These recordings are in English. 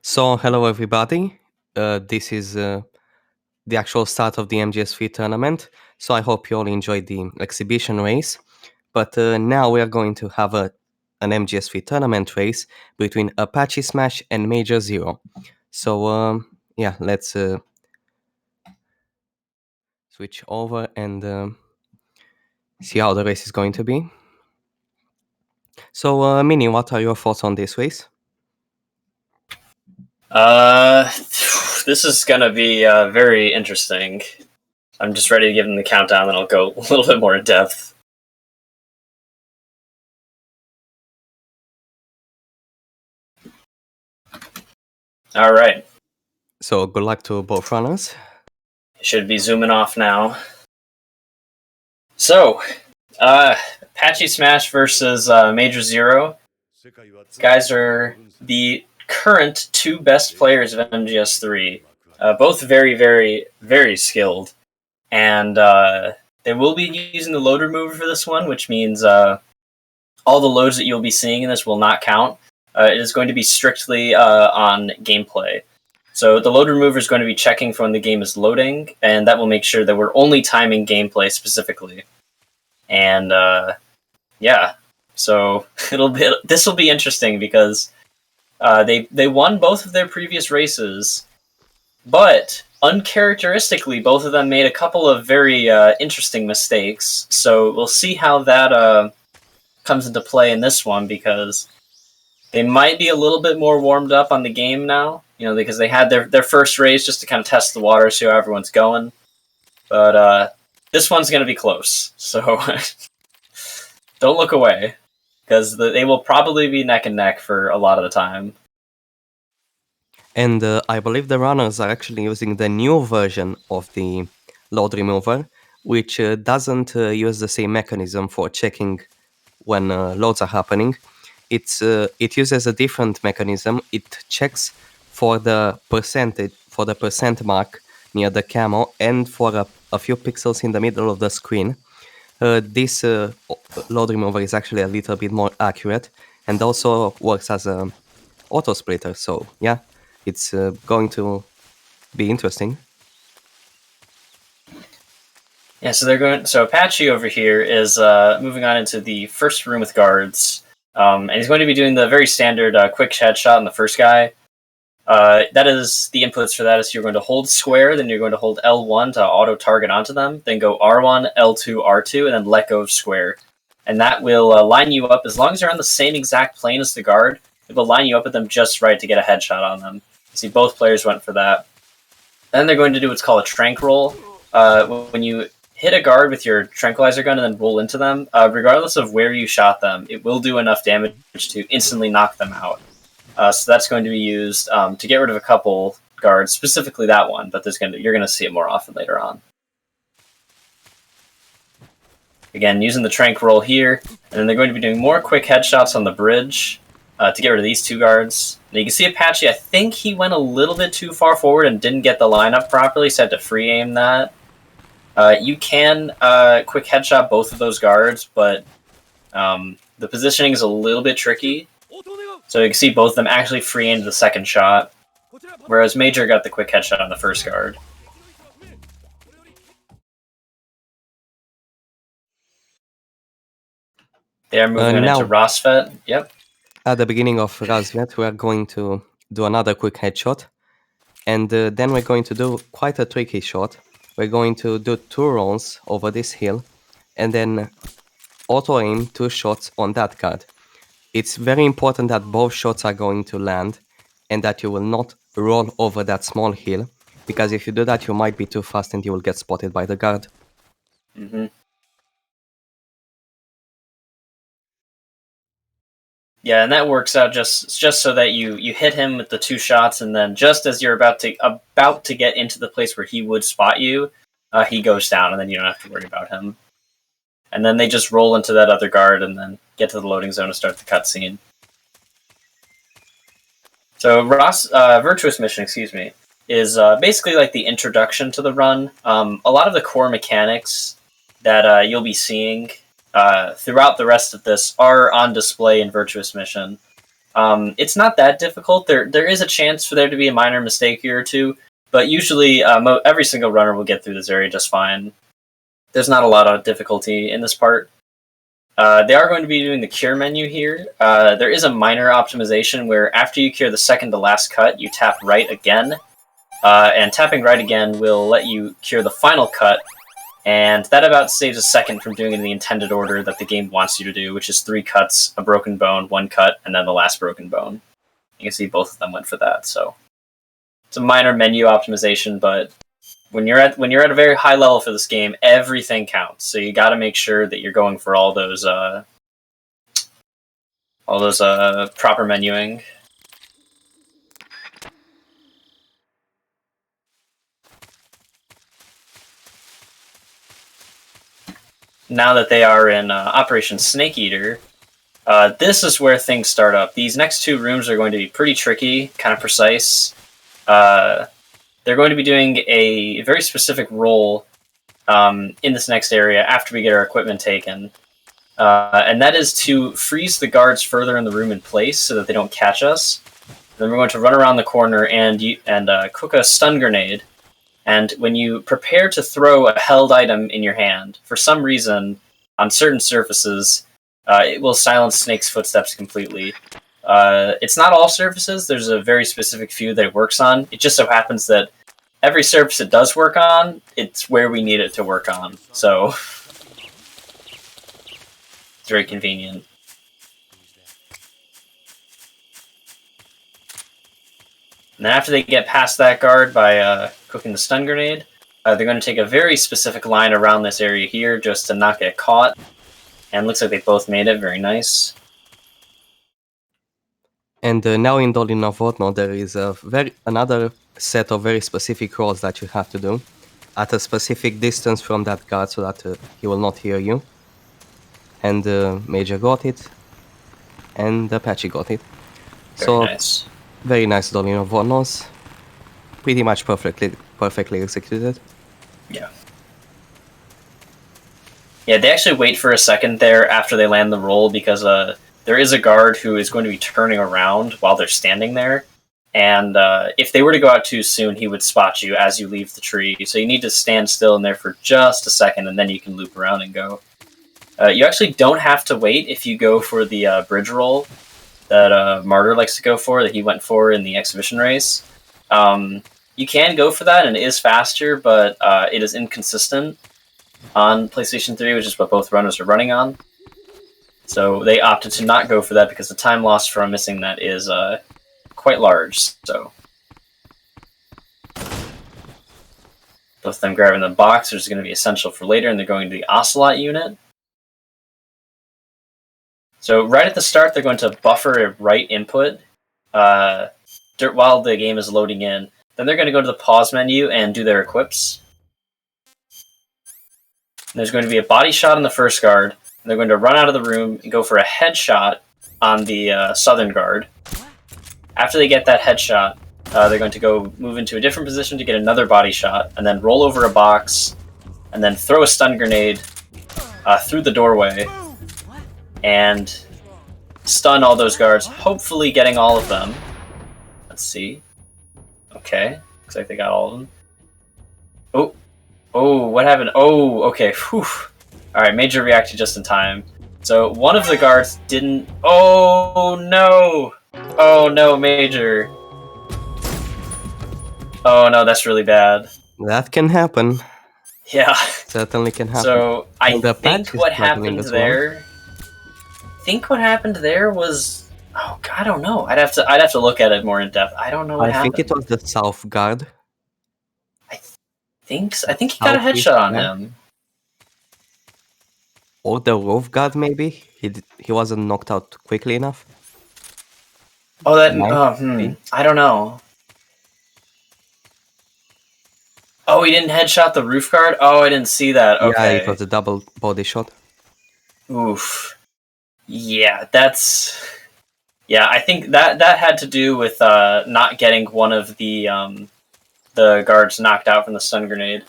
So, hello everybody. This is the actual start of the MGS3 tournament. So, I hope you all enjoyed the exhibition race. But now we are going to have an MGS3 tournament race between ApacheSmash and Major Zero. So, yeah, let's switch over and see how the race is going to be. So, Mini, what are your thoughts on this race? This is gonna be very interesting. I'm just ready to give them the countdown, and I'll go a little bit more in depth. All right. So, good luck to both runners. Should be zooming off now. So, ApacheSmash versus Major Zero. These guys are the current two best players of MGS3. Both very, very, very skilled. And they will be using the load remover for this one, which means all the loads that you'll be seeing in this will not count. It is going to be strictly on gameplay. So the load remover is going to be checking for when the game is loading, and that will make sure that we're only timing gameplay specifically. And yeah, so this will be interesting because they won both of their previous races, but uncharacteristically, both of them made a couple of very interesting mistakes. So we'll see how that comes into play in this one, because they might be a little bit more warmed up on the game now, because they had their first race just to kind of test the water, see how everyone's going. But this one's going to be close, so don't look away, because they will probably be neck and neck for a lot of the time. And I believe the runners are actually using the new version of the load remover, which doesn't use the same mechanism for checking when loads are happening. It uses a different mechanism. It checks for the percent mark near the camo and for a few pixels in the middle of the screen. This load remover is actually a little bit more accurate and also works as a auto splitter. So yeah, it's going to be interesting. Yeah, so Apache over here is moving on into the first room with guards. And he's going to be doing the very standard quick headshot on the first guy. That is the inputs for that is you're going to hold square, then you're going to hold L1 to auto target onto them, then go R1, L2, R2, and then let go of square. And that will line you up, as long as you're on the same exact plane as the guard, it will line you up with them just right to get a headshot on them. See, both players went for that. Then they're going to do what's called a trank roll. When you hit a guard with your tranquilizer gun and then roll into them, regardless of where you shot them, it will do enough damage to instantly knock them out. So that's going to be used to get rid of a couple guards, specifically that one, but you're going to see it more often later on. Again, using the trank roll here, and then they're going to be doing more quick headshots on the bridge to get rid of these two guards. Now you can see Apache, I think he went a little bit too far forward and didn't get the lineup properly, so I had to free aim that. You can quick headshot both of those guards, but the positioning is a little bit tricky. So you can see both of them actually free aimed the second shot, whereas Major got the quick headshot on the first guard. They are moving on into Rosfet. Yep. At the beginning of Rosfet, we are going to do another quick headshot, and then we're going to do quite a tricky shot. We're going to do 2 rolls over this hill, and then auto-aim 2 shots on that guard. It's very important that both shots are going to land, and that you will not roll over that small hill, because if you do that, you might be too fast and you will get spotted by the guard. Mm-hmm. Yeah, and that works out just so that you hit him with the 2 shots, and then just as you're about to get into the place where he would spot you, he goes down, and then you don't have to worry about him. And then they just roll into that other guard, and then get to the loading zone and start the cutscene. So Virtuous Mission, is basically like the introduction to the run. A lot of the core mechanics that you'll be seeing throughout the rest of this are on display in Virtuous Mission. It's not that difficult. There is a chance for there to be a minor mistake here or two, but usually every single runner will get through this area just fine. There's not a lot of difficulty in this part. They are going to be doing the cure menu here. There is a minor optimization where after you cure the second to last cut, you tap right again. And tapping right again will let you cure the final cut, and that about saves a second from doing it in the intended order that the game wants you to do, which is 3 cuts, a broken bone, 1 cut, and then the last broken bone. You can see both of them went for that, so it's a minor menu optimization, but when you're at a very high level for this game, everything counts. So you got to make sure that you're going for all those proper menuing. Now that they are in Operation Snake Eater, this is where things start up. These next 2 rooms are going to be pretty tricky, kind of precise. They're going to be doing a very specific role in this next area after we get our equipment taken. And that is to freeze the guards further in the room in place so that they don't catch us. Then we're going to run around the corner and cook a stun grenade. And when you prepare to throw a held item in your hand, for some reason, on certain surfaces, it will silence Snake's footsteps completely. It's not all surfaces. There's a very specific few that it works on. It just so happens that every surface it does work on, it's where we need it to work on. So it's very convenient. And then after they get past that guard by cooking the stun grenade, they're going to take a very specific line around this area here just to not get caught. And looks like they both made it. Very nice. And now in Dolly Novotno, there is another set of very specific rolls that you have to do at a specific distance from that guard so that he will not hear you. And Major got it, and Apache got it. Very nice. Very nice Dolly Novotnos. Pretty much perfectly executed. Yeah. Yeah, they actually wait for a second there after they land the roll because there is a guard who is going to be turning around while they're standing there. And if they were to go out too soon, he would spot you as you leave the tree. So you need to stand still in there for just a second, and then you can loop around and go. You actually don't have to wait if you go for the bridge roll that Martyr likes to go for, that he went for in the exhibition race. You can go for that, and it is faster, but it is inconsistent on PlayStation 3, which is what both runners are running on. So they opted to not go for that because the time lost from missing that is quite large. So both of them grabbing the box is going to be essential for later, and they're going to the Ocelot unit. So right at the start, they're going to buffer a right input while the game is loading in. Then they're going to go to the pause menu and do their equips. And there's going to be a body shot on the first guard. And they're going to run out of the room and go for a headshot on the southern guard. After they get that headshot, they're going to go move into a different position to get another body shot, and then roll over a box, and then throw a stun grenade through the doorway, and stun all those guards, hopefully getting all of them. Let's see. Okay, looks like they got all of them. Oh, what happened? Oh, okay, whew. Alright, Major reacted just in time. So, one of the guards didn't... Oh, no! Oh, no, Major. Oh, no, that's really bad. That can happen. Yeah. Certainly can happen. So, I think what happened there... I think what happened there was... Oh, God, I don't know. I'd have to look at it more in depth. I don't know what happened. I think it was the South Guard. I think he got a headshot on him. Or the Roof Guard, maybe? He wasn't knocked out quickly enough? Oh, that... I don't know. Oh, he didn't headshot the Roof Guard? Oh, I didn't see that. Okay. Yeah, it was a double body shot. Oof. Yeah, that's... Yeah, I think that had to do with not getting one of the guards knocked out from the stun grenade.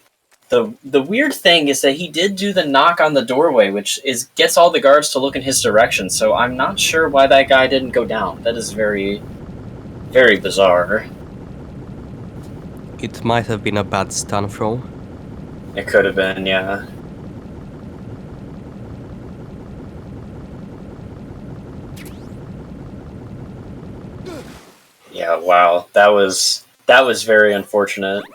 The weird thing is that he did do the knock on the doorway, which gets all the guards to look in his direction. So I'm not sure why that guy didn't go down. That is very, very bizarre. It might have been a bad stun throw. It could have been, yeah. Yeah, wow. That was very unfortunate.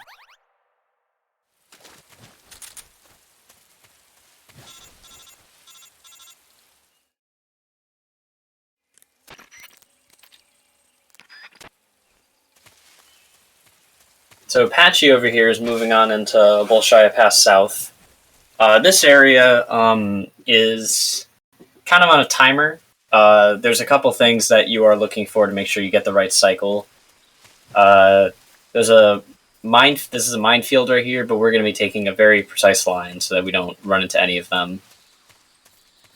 So Apache over here is moving on into Bolshaya Pass South. This area is kind of on a timer. There's a couple things that you are looking for to make sure you get the right cycle. There's a this is a minefield right here, but we're going to be taking a very precise line so that we don't run into any of them.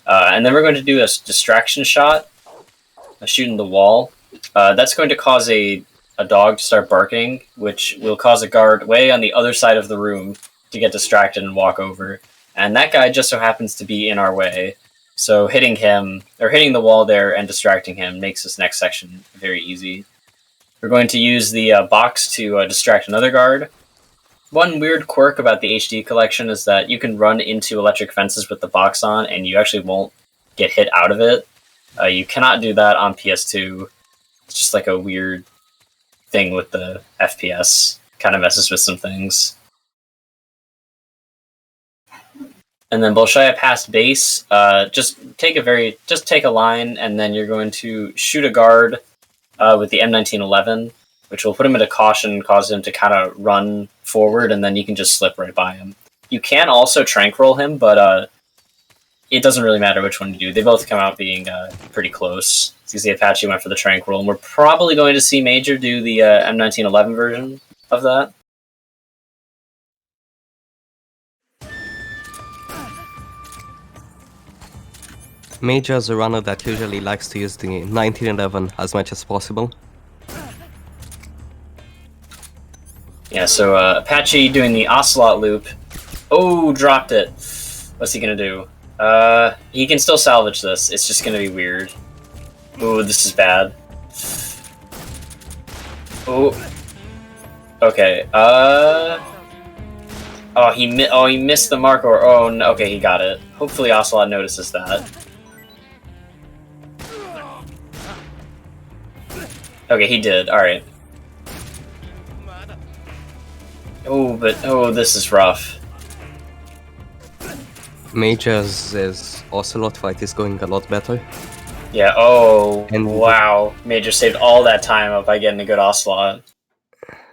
And then we're going to do a distraction shot, a shoot in the wall. That's going to cause a dog to start barking, which will cause a guard way on the other side of the room to get distracted and walk over. And that guy just so happens to be in our way. So hitting him, or hitting the wall there and distracting him makes this next section very easy. We're going to use the box to distract another guard. One weird quirk about the HD collection is that you can run into electric fences with the box on and you actually won't get hit out of it. You cannot do that on PS2. It's just like a weird thing with the FPS. Kind of messes with some things. And then Bolshaya Pass base, just take a line, and then you're going to shoot a guard with the M1911, which will put him into caution and cause him to kind of run forward, and then you can just slip right by him. You can also trank roll him, but it doesn't really matter which one you do. They both come out being pretty close. So you see Apache went for the trank roll, and we're probably going to see Major do the M1911 version of that. Major is a runner that usually likes to use the 1911 as much as possible. Yeah, so Apache doing the Ocelot loop. Oh, dropped it. What's he gonna do? He can still salvage this. It's just gonna be weird. Ooh, this is bad. Ooh. Okay, Oh, he missed the mark, or... Oh, no, okay, he got it. Hopefully Ocelot notices that. Okay, he did. Alright. Oh, but... Oh, this is rough. Major's Ocelot fight is going a lot better. Yeah, oh, and wow. Major saved all that time up by getting a good Ocelot.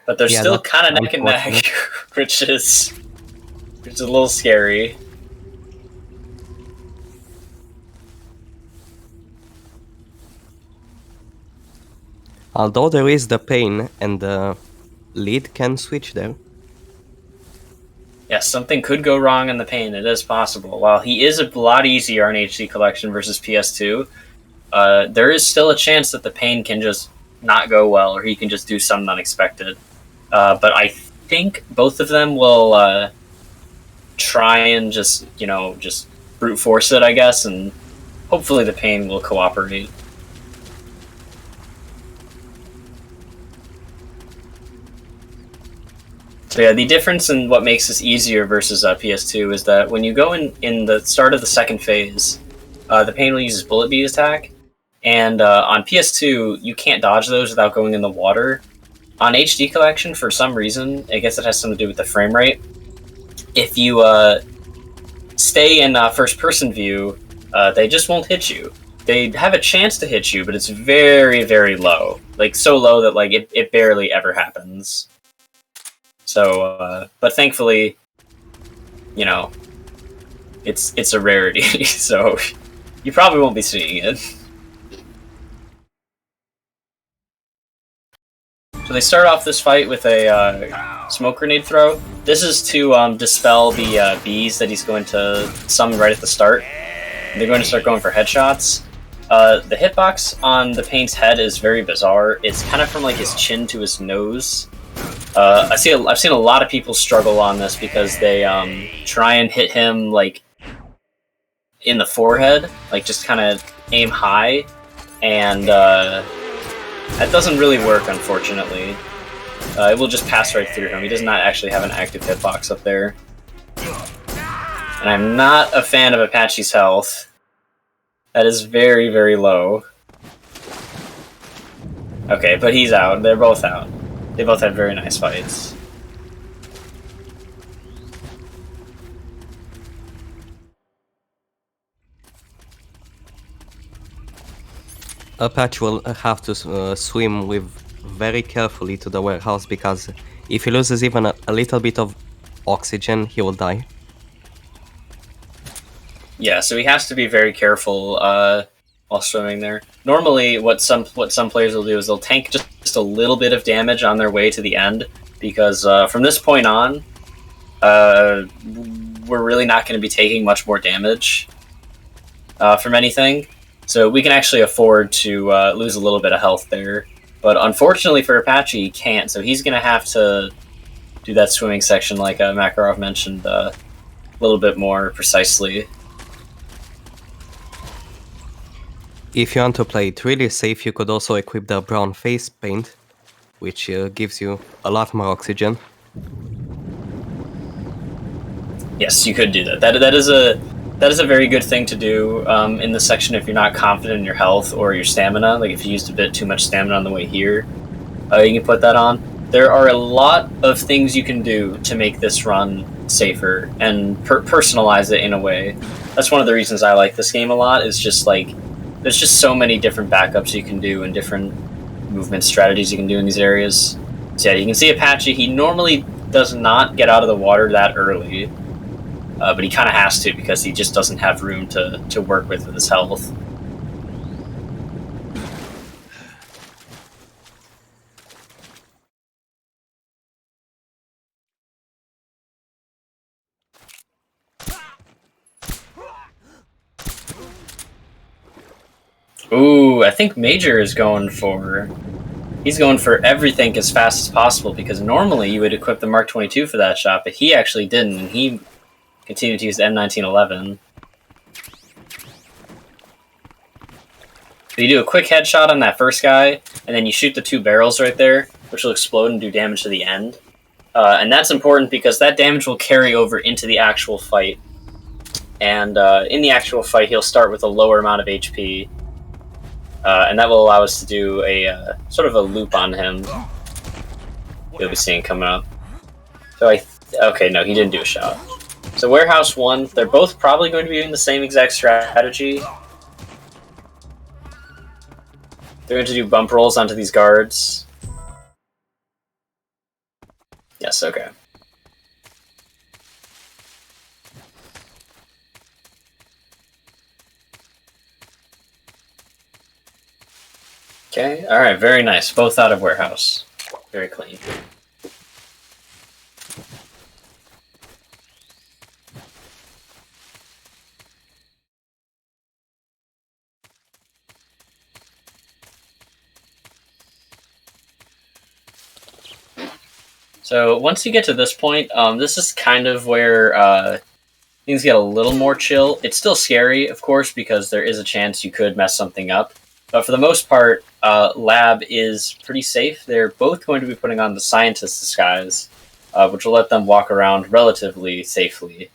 But they're still kind of neck and neck, which is a little scary. Although there is the pain and the lead can switch there. Yeah, something could go wrong in the pain. It is possible. While he is a lot easier on HD Collection versus PS2, there is still a chance that the pain can just not go well, or he can just do something unexpected. But I think both of them will try and just brute force it, I guess, and hopefully the pain will cooperate. So yeah, the difference in what makes this easier versus PS2 is that when you go in the start of the second phase, the pain will use his bullet bead attack, and on PS2 you can't dodge those without going in the water. On HD Collection, for some reason, I guess it has something to do with the frame rate, if you stay in first-person view, they just won't hit you. They have a chance to hit you, but it's very, very low. Like, so low that it barely ever happens. So, but thankfully, it's a rarity, so you probably won't be seeing it. So they start off this fight with a smoke grenade throw. This is to dispel the bees that he's going to summon right at the start. They're going to start going for headshots. The hitbox on the Pain's head is very bizarre. It's kind of from his chin to his nose. I've seen a lot of people struggle on this because they try and hit him like in the forehead, like just kind of aim high, and that doesn't really work, unfortunately. It will just pass right through him. He does not actually have an active hitbox up there. And I'm not a fan of Apache's health. That is very, very low. Okay, but he's out. They're both out. They both had very nice fights. Apache will have to swim with very carefully to the warehouse, because if he loses even a little bit of oxygen, he will die. Yeah, so he has to be very careful while swimming there. Normally, what some players will do is they'll tank just a little bit of damage on their way to the end, because from this point on, we're really not going to be taking much more damage from anything. So we can actually afford to lose a little bit of health there. But unfortunately for Apache, he can't, so he's going to have to do that swimming section like Makarov mentioned a little bit more precisely. If you want to play it really safe, you could also equip the brown face paint, which gives you a lot more oxygen. Yes, you could do that. That is a very good thing to do in the section if you're not confident in your health or your stamina. Like if you used a bit too much stamina on the way here, you can put that on. There are a lot of things you can do to make this run safer and personalize it in a way. That's one of the reasons I like this game a lot, is just like there's just so many different backups you can do and different movement strategies you can do in these areas. So yeah, you can see Apache, he normally does not get out of the water that early. But he kind of has to, because he just doesn't have room to work with his health. Ooh, I think Major is going for... He's going for everything as fast as possible, because normally you would equip the Mark 22 for that shot, but he actually didn't, and he continued to use the M1911. So you do a quick headshot on that first guy, and then you shoot the two barrels right there, which will explode and do damage to the end. And that's important because that damage will carry over into the actual fight. And in the actual fight, he'll start with a lower amount of HP. And that will allow us to do a sort of a loop on him. You'll be seeing coming up. So okay, no, he didn't do a shot. So Warehouse 1, they're both probably going to be doing the same exact strategy. They're going to do bump rolls onto these guards. Yes, okay. Okay, alright, very nice. Both out of Warehouse. Very clean. So once you get to this point, this is kind of where things get a little more chill. It's still scary, of course, because there is a chance you could mess something up. But for the most part, Lab is pretty safe. They're both going to be putting on the Scientist disguise, which will let them walk around relatively safely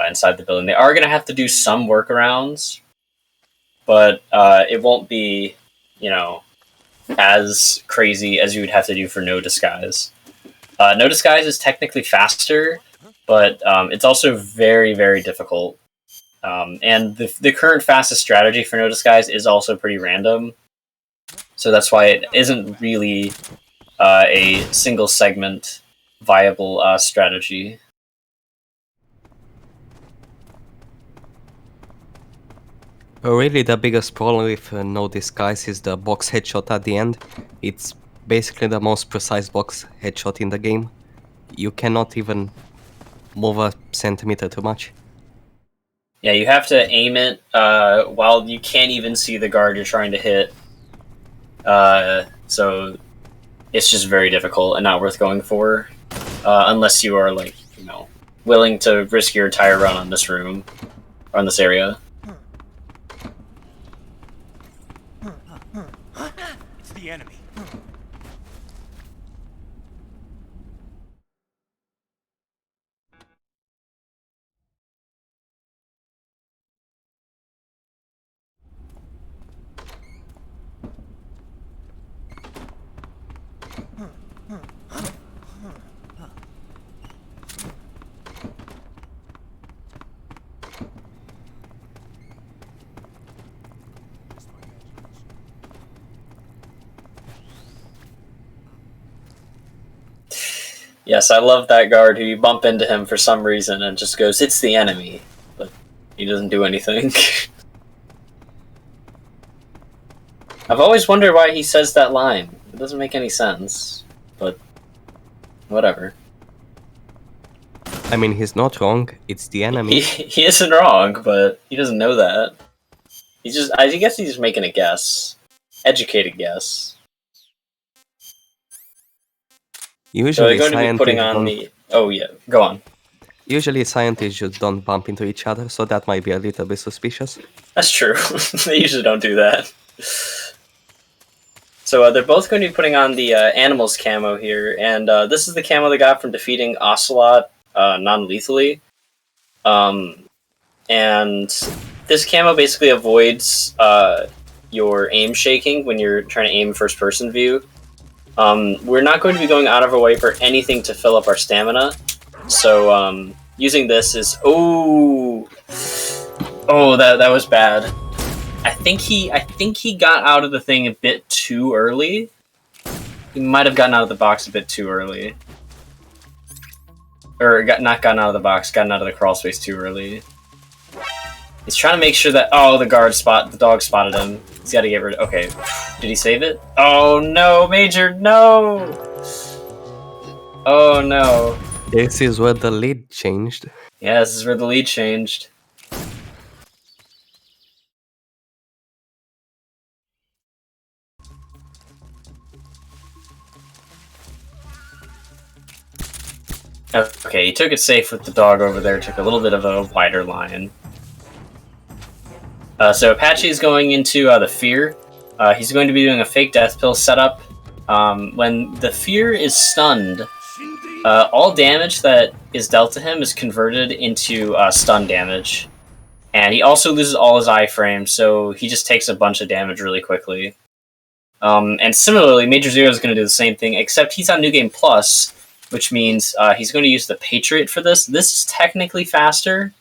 inside the building. They are going to have to do some workarounds, but it won't be, you know, as crazy as you would have to do for No Disguise. No Disguise is technically faster, but it's also very, very difficult. And the current fastest strategy for No Disguise is also pretty random. So that's why it isn't really a single segment viable strategy. Really, the biggest problem with No Disguise is the box headshot at the end. It's basically the most precise box headshot in the game. You cannot even move a centimeter too much. Yeah, you have to aim it while you can't even see the guard you're trying to hit. So it's just very difficult and not worth going for, unless you are like, you know, willing to risk your entire run on this room or on this area. It's the enemy. Yes, I love that guard who you bump into him for some reason and just goes, "It's the enemy," but he doesn't do anything. I've always wondered why he says that line. It doesn't make any sense, but whatever. I mean, he's not wrong. It's the enemy. He isn't wrong, but he doesn't know that. I guess he's just making a guess. Educated guess. So Usually, they're going to be putting on the... Oh yeah, go on. Usually scientists just don't bump into each other, so that might be a little bit suspicious. That's true. They usually don't do that. So they're both going to be putting on the animals camo here, and this is the camo they got from defeating Ocelot non-lethally. And this camo basically avoids your aim shaking when you're trying to aim first-person view. We're not going to be going out of our way for anything to fill up our stamina, so using this is... Oh, that was bad. I think he got out of the thing a bit too early. He might have gotten out of the box a bit too early. Or not gotten out of the box, gotten out of the crawl space too early. He's trying to make sure that... Oh, the dog spotted him. He's got to get rid of... Okay. Did he save it? Oh, no, Major, no! Oh, no. This is where the lead changed. Yeah, this is where the lead changed. Okay, he took it safe with the dog over there, took a little bit of a wider line. So Apache is going into the Fear. He's going to be doing a fake death pill setup. When the Fear is stunned, all damage that is dealt to him is converted into stun damage. And he also loses all his iframes, so he just takes a bunch of damage really quickly. And similarly, Major Zero is going to do the same thing, except he's on New Game Plus, which means he's going to use the Patriot for this. This is technically faster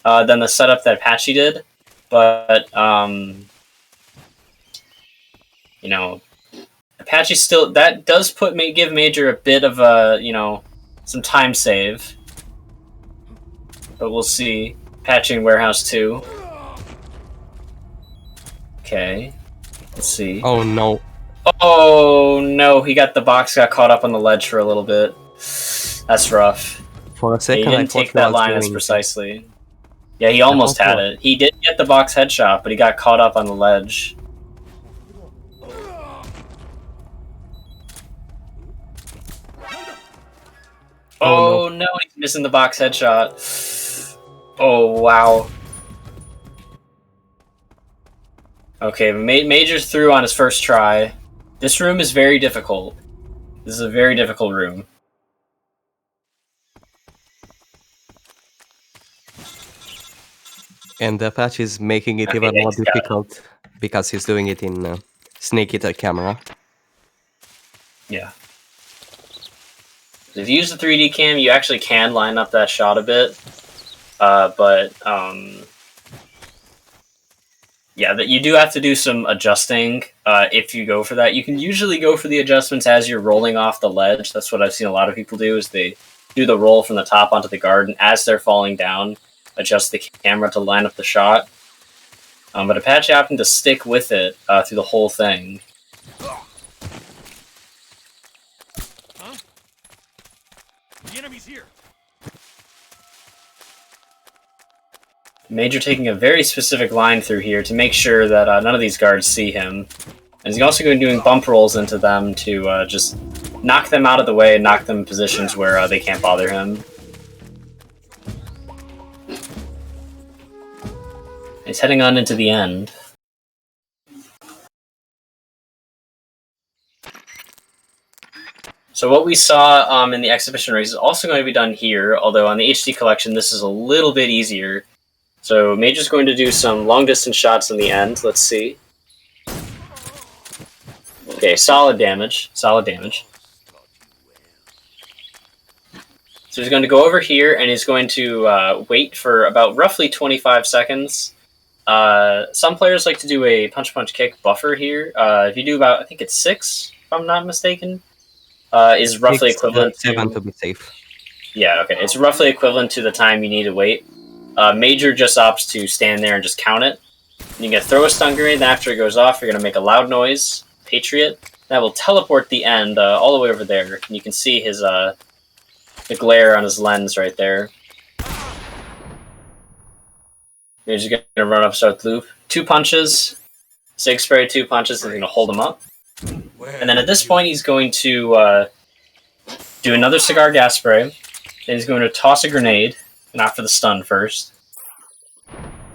than the setup that Apache did, but, you know, Apache still... That does give Major a bit of a, you know, some time save. But we'll see. Apache in Warehouse 2. Okay. Let's see. Oh no. Oh no, the box got caught up on the ledge for a little bit. That's rough. For a second, he didn't take that line as precisely. Yeah, he almost had it. He did get the box headshot, but he got caught up on the ledge. Oh no, he's missing the box headshot. Oh wow. Okay, Major's through on his first try. This room is very difficult. This is a very difficult room. And Apache is making it even more difficult because he's doing it in Snake Eater camera. Yeah. If you use the 3D cam, you actually can line up that shot a bit. Yeah, that you do have to do some adjusting if you go for that. You can usually go for the adjustments as you're rolling off the ledge. That's what I've seen a lot of people do, is they do the roll from the top onto the guard, and as they're falling down, adjust the camera to line up the shot. But Apache happened to stick with it through the whole thing. Huh? The enemy's here. Major taking a very specific line through here to make sure that none of these guards see him. And he's also going to be doing bump rolls into them to just knock them out of the way and knock them in positions where they can't bother him. He's heading on into the end. So what we saw in the exhibition race is also going to be done here, although on the HD collection this is a little bit easier. So Major's going to do some long distance shots in the end. Let's see. Okay, solid damage. Solid damage. So he's going to go over here and he's going to wait for about roughly 25 seconds. Some players like to do a punch-punch-kick buffer here. If you do about, I think it's 6, if I'm not mistaken, is roughly equivalent to... 7 to be safe. Yeah, okay. It's roughly equivalent to the time you need to wait. Major just opts to stand there and just count it. You're going to throw a stun grenade, then after it goes off, you're going to make a loud noise, Patriot. That will teleport the end all the way over there. And you can see his the glare on his lens right there. You're just going to run up, start the loop. 2 punches. Sig spray, 2 punches, and he's going to hold him up. And then at this point, he's going to do another cigar gas spray. Then he's going to toss a grenade, not for the stun first.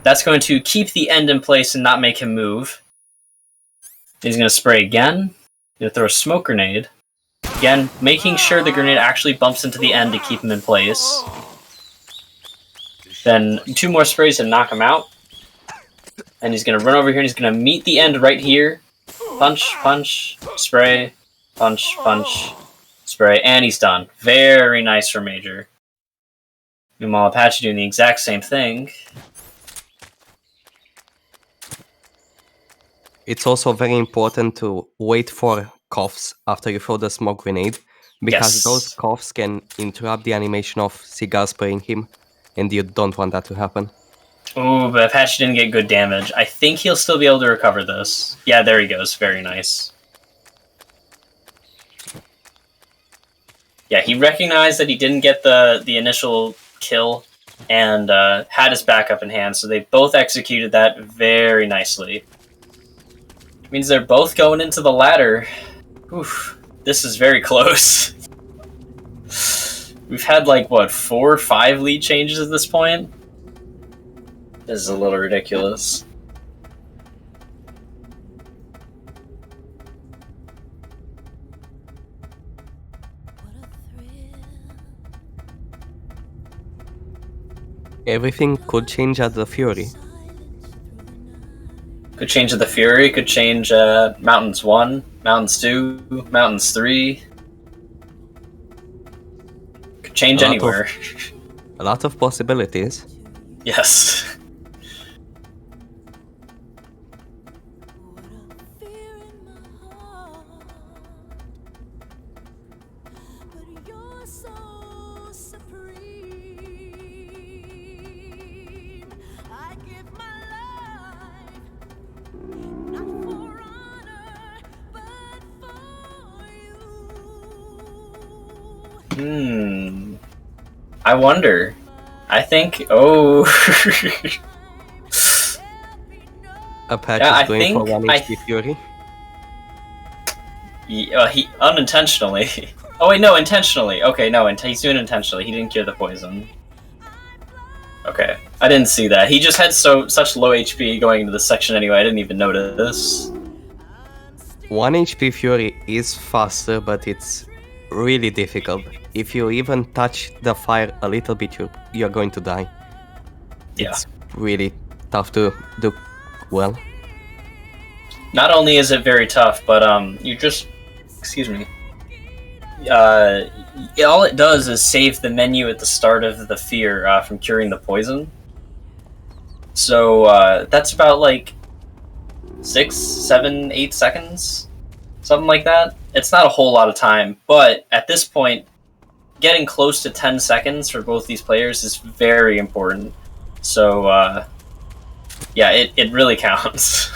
That's going to keep the end in place and not make him move. He's going to spray again. He's going to throw a smoke grenade. Again, making sure the grenade actually bumps into the end to keep him in place. Then 2 more sprays to knock him out. And he's going to run over here and he's going to meet the end right here. Punch, punch, spray, punch, punch, spray, and he's done. Very nice for Major. Meanwhile, Apache doing the exact same thing. It's also very important to wait for coughs after you throw the smoke grenade, because those coughs can interrupt the animation of cigar spraying him, and you don't want that to happen. Ooh, but Apache didn't get good damage. I think he'll still be able to recover this. Yeah, there he goes. Very nice. Yeah, he recognized that he didn't get the initial kill and had his backup in hand, so they both executed that very nicely. Means they're both going into the ladder. Oof, this is very close. We've had like, what, 4 or 5 lead changes at this point? This is a little ridiculous. Everything could change at the Fury. Could change the Fury, could change Mountains 1, Mountains 2, Mountains 3. Could change anywhere. A lot of possibilities. Yes. I wonder. I think. Oh. Apache's going for 1 HP Fury. He unintentionally. Oh wait, no, intentionally. Okay, no, he's doing it intentionally. He didn't cure the poison. Okay, I didn't see that. He just had such low HP going into this section anyway. I didn't even notice. 1 HP Fury is faster, but it's really difficult. If you even touch the fire a little bit, you're going to die. Yeah. It's really tough to do well. Not only is it very tough, but you just, excuse me. All it does is save the menu at the start of the fear from curing the poison. So that's about like 6, 7, 8 seconds, something like that. It's not a whole lot of time, but at this point, getting close to 10 seconds for both these players is very important. So yeah, it really counts.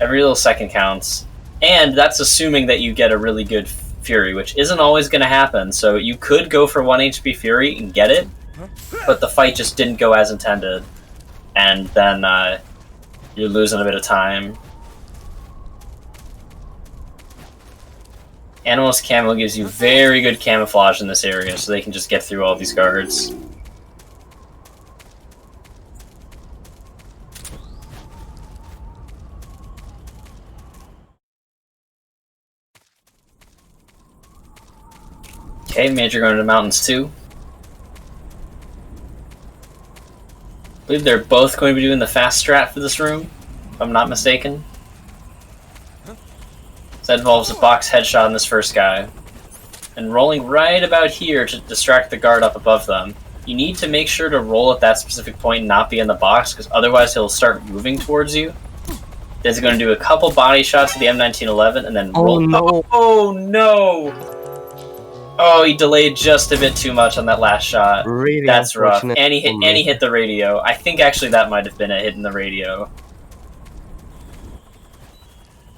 Every little second counts. And that's assuming that you get a really good Fury, which isn't always going to happen. So you could go for 1 HP Fury and get it, but the fight just didn't go as intended. And then you're losing a bit of time. Animal's camo gives you very good camouflage in this area, so they can just get through all these guards. Okay, Major going to the mountains too. I believe they're both going to be doing the fast strat for this room, if I'm not mistaken. So that involves a box headshot on this first guy. And rolling right about here to distract the guard up above them. You need to make sure to roll at that specific point and not be in the box, because otherwise he'll start moving towards you. He's going to do a couple body shots at the M1911 and then roll. no. Oh no! Oh, he delayed just a bit too much on that last shot. Really That's rough. unfortunate And for me. he hit the radio. I think actually that might have been a hit in the radio.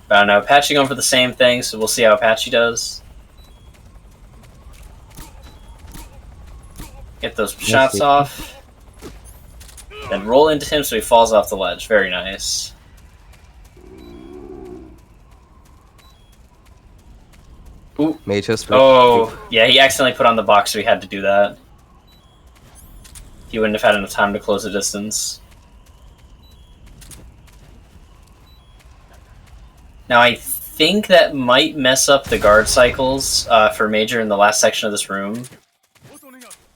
But I don't know. Apache going for the same thing, so we'll see how Apache does. Get those shots off. Then roll into him so he falls off the ledge. Very nice. Ooh. Majors. Oh, yeah, he accidentally put on the box, so he had to do that. He wouldn't have had enough time to close the distance. Now, I think that might mess up the guard cycles for Major in the last section of this room.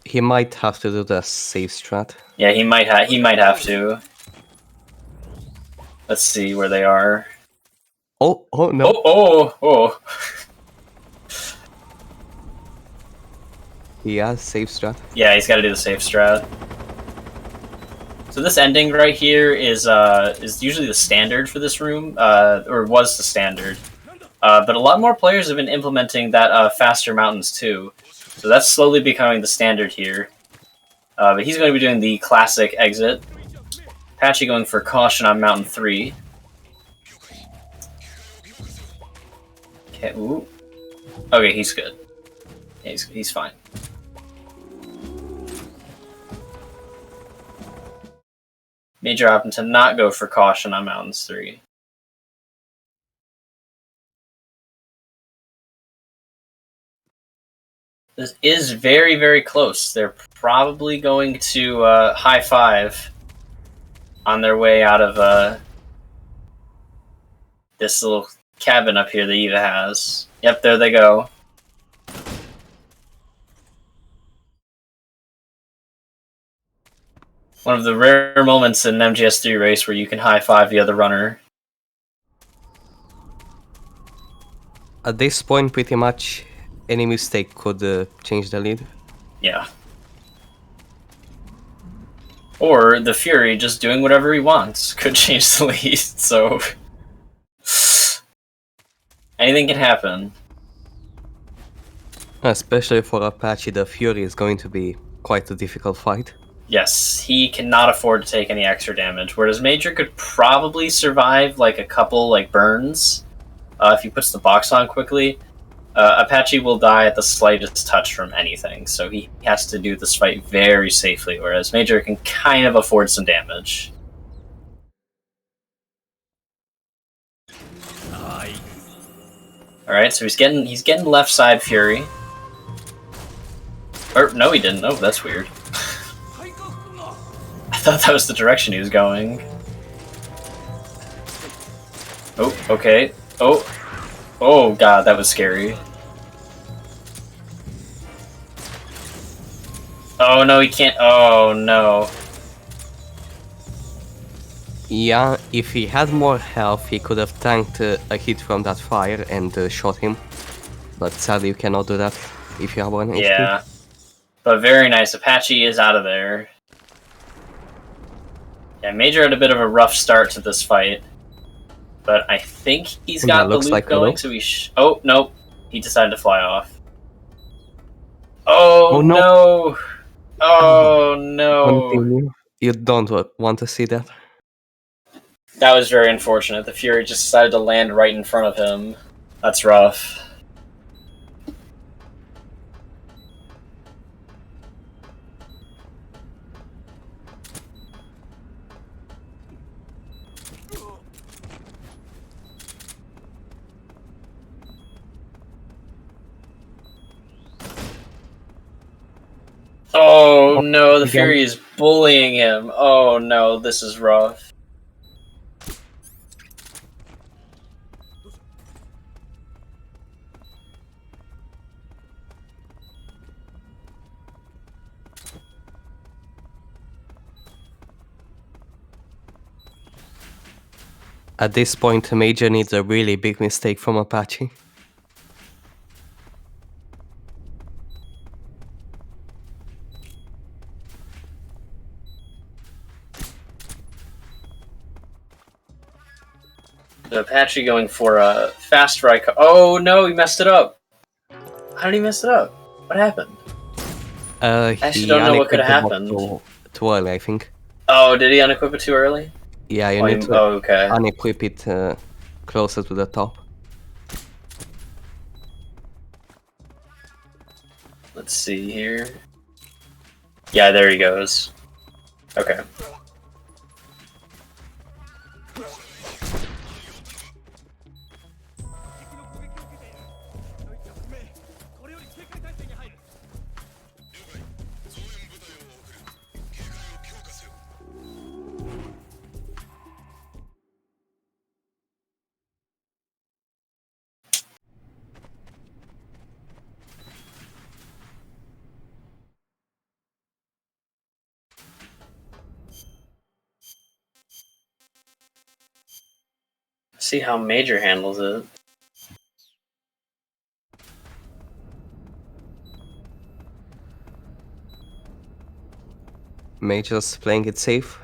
He might have to do the safe strat. Yeah, he might have to. Let's see where they are. Oh no. Oh. He has safe strat. Yeah, he's got to do the safe strat. So this ending right here is usually the standard for this room, or was the standard. But a lot more players have been implementing that faster mountains too. So that's slowly becoming the standard here. But he's going to be doing the classic exit. Apache going for caution on Mountain 3. Okay, ooh. Okay, he's good. Yeah, he's fine. Major opting to not go for caution on Mountains 3. This is very, very close. They're probably going to high five on their way out of this little cabin up here that Eva has. Yep, there they go. One of the rare moments in an MGS3 race where you can high five the other runner. At this point, pretty much any mistake could change the lead. Yeah. Or the Fury just doing whatever he wants could change the lead, so... anything can happen. Especially for Apache, the Fury is going to be quite a difficult fight. Yes, he cannot afford to take any extra damage, whereas Major could probably survive like a couple like burns if he puts the box on quickly. Apache will die at the slightest touch from anything, so he has to do this fight very safely, whereas Major can kind of afford some damage. Alright, so he's getting left side Fury. Or no, he didn't. Oh, that's weird. I thought that was the direction he was going. Oh, okay. Oh god, that was scary. Oh no, he can't. Oh no. Yeah, if he had more health, he could have tanked a hit from that fire and shot him. But sadly, you cannot do that if you have one HP. Yeah. But very nice. Apache is out of there. Yeah, Major had a bit of a rough start to this fight. But I think he's got the loop like going, so he oh, nope. He decided to fly off. Oh, no! Oh, no! Continue. You don't want to see that. That was very unfortunate. The Fury just decided to land right in front of him. That's rough. Oh no, the Again. Fury is bullying him. Oh no, this is rough. At this point, Major needs a really big mistake from Apache. The Apache going for a fast right. Oh no, he messed it up. How did he mess it up? What happened? I actually He don't know what could unequipped have the happened. box too early, I think. Oh, did he unequip it too early? Yeah, you Oh, need to okay. unequip it closer to the top. Let's see here. Yeah, there he goes. Okay. See how Major handles it. Major's playing it safe.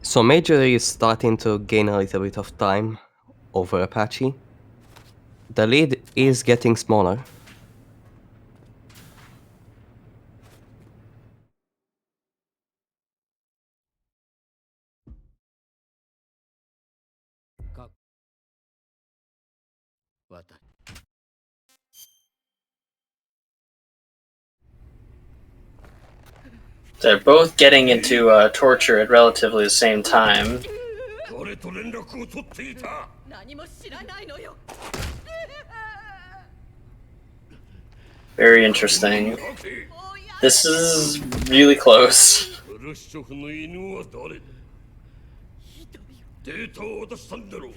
So Major is starting to gain a little bit of time over Apache. The lead is getting smaller. They're both getting into torture at relatively the same time. Very interesting. This is really close.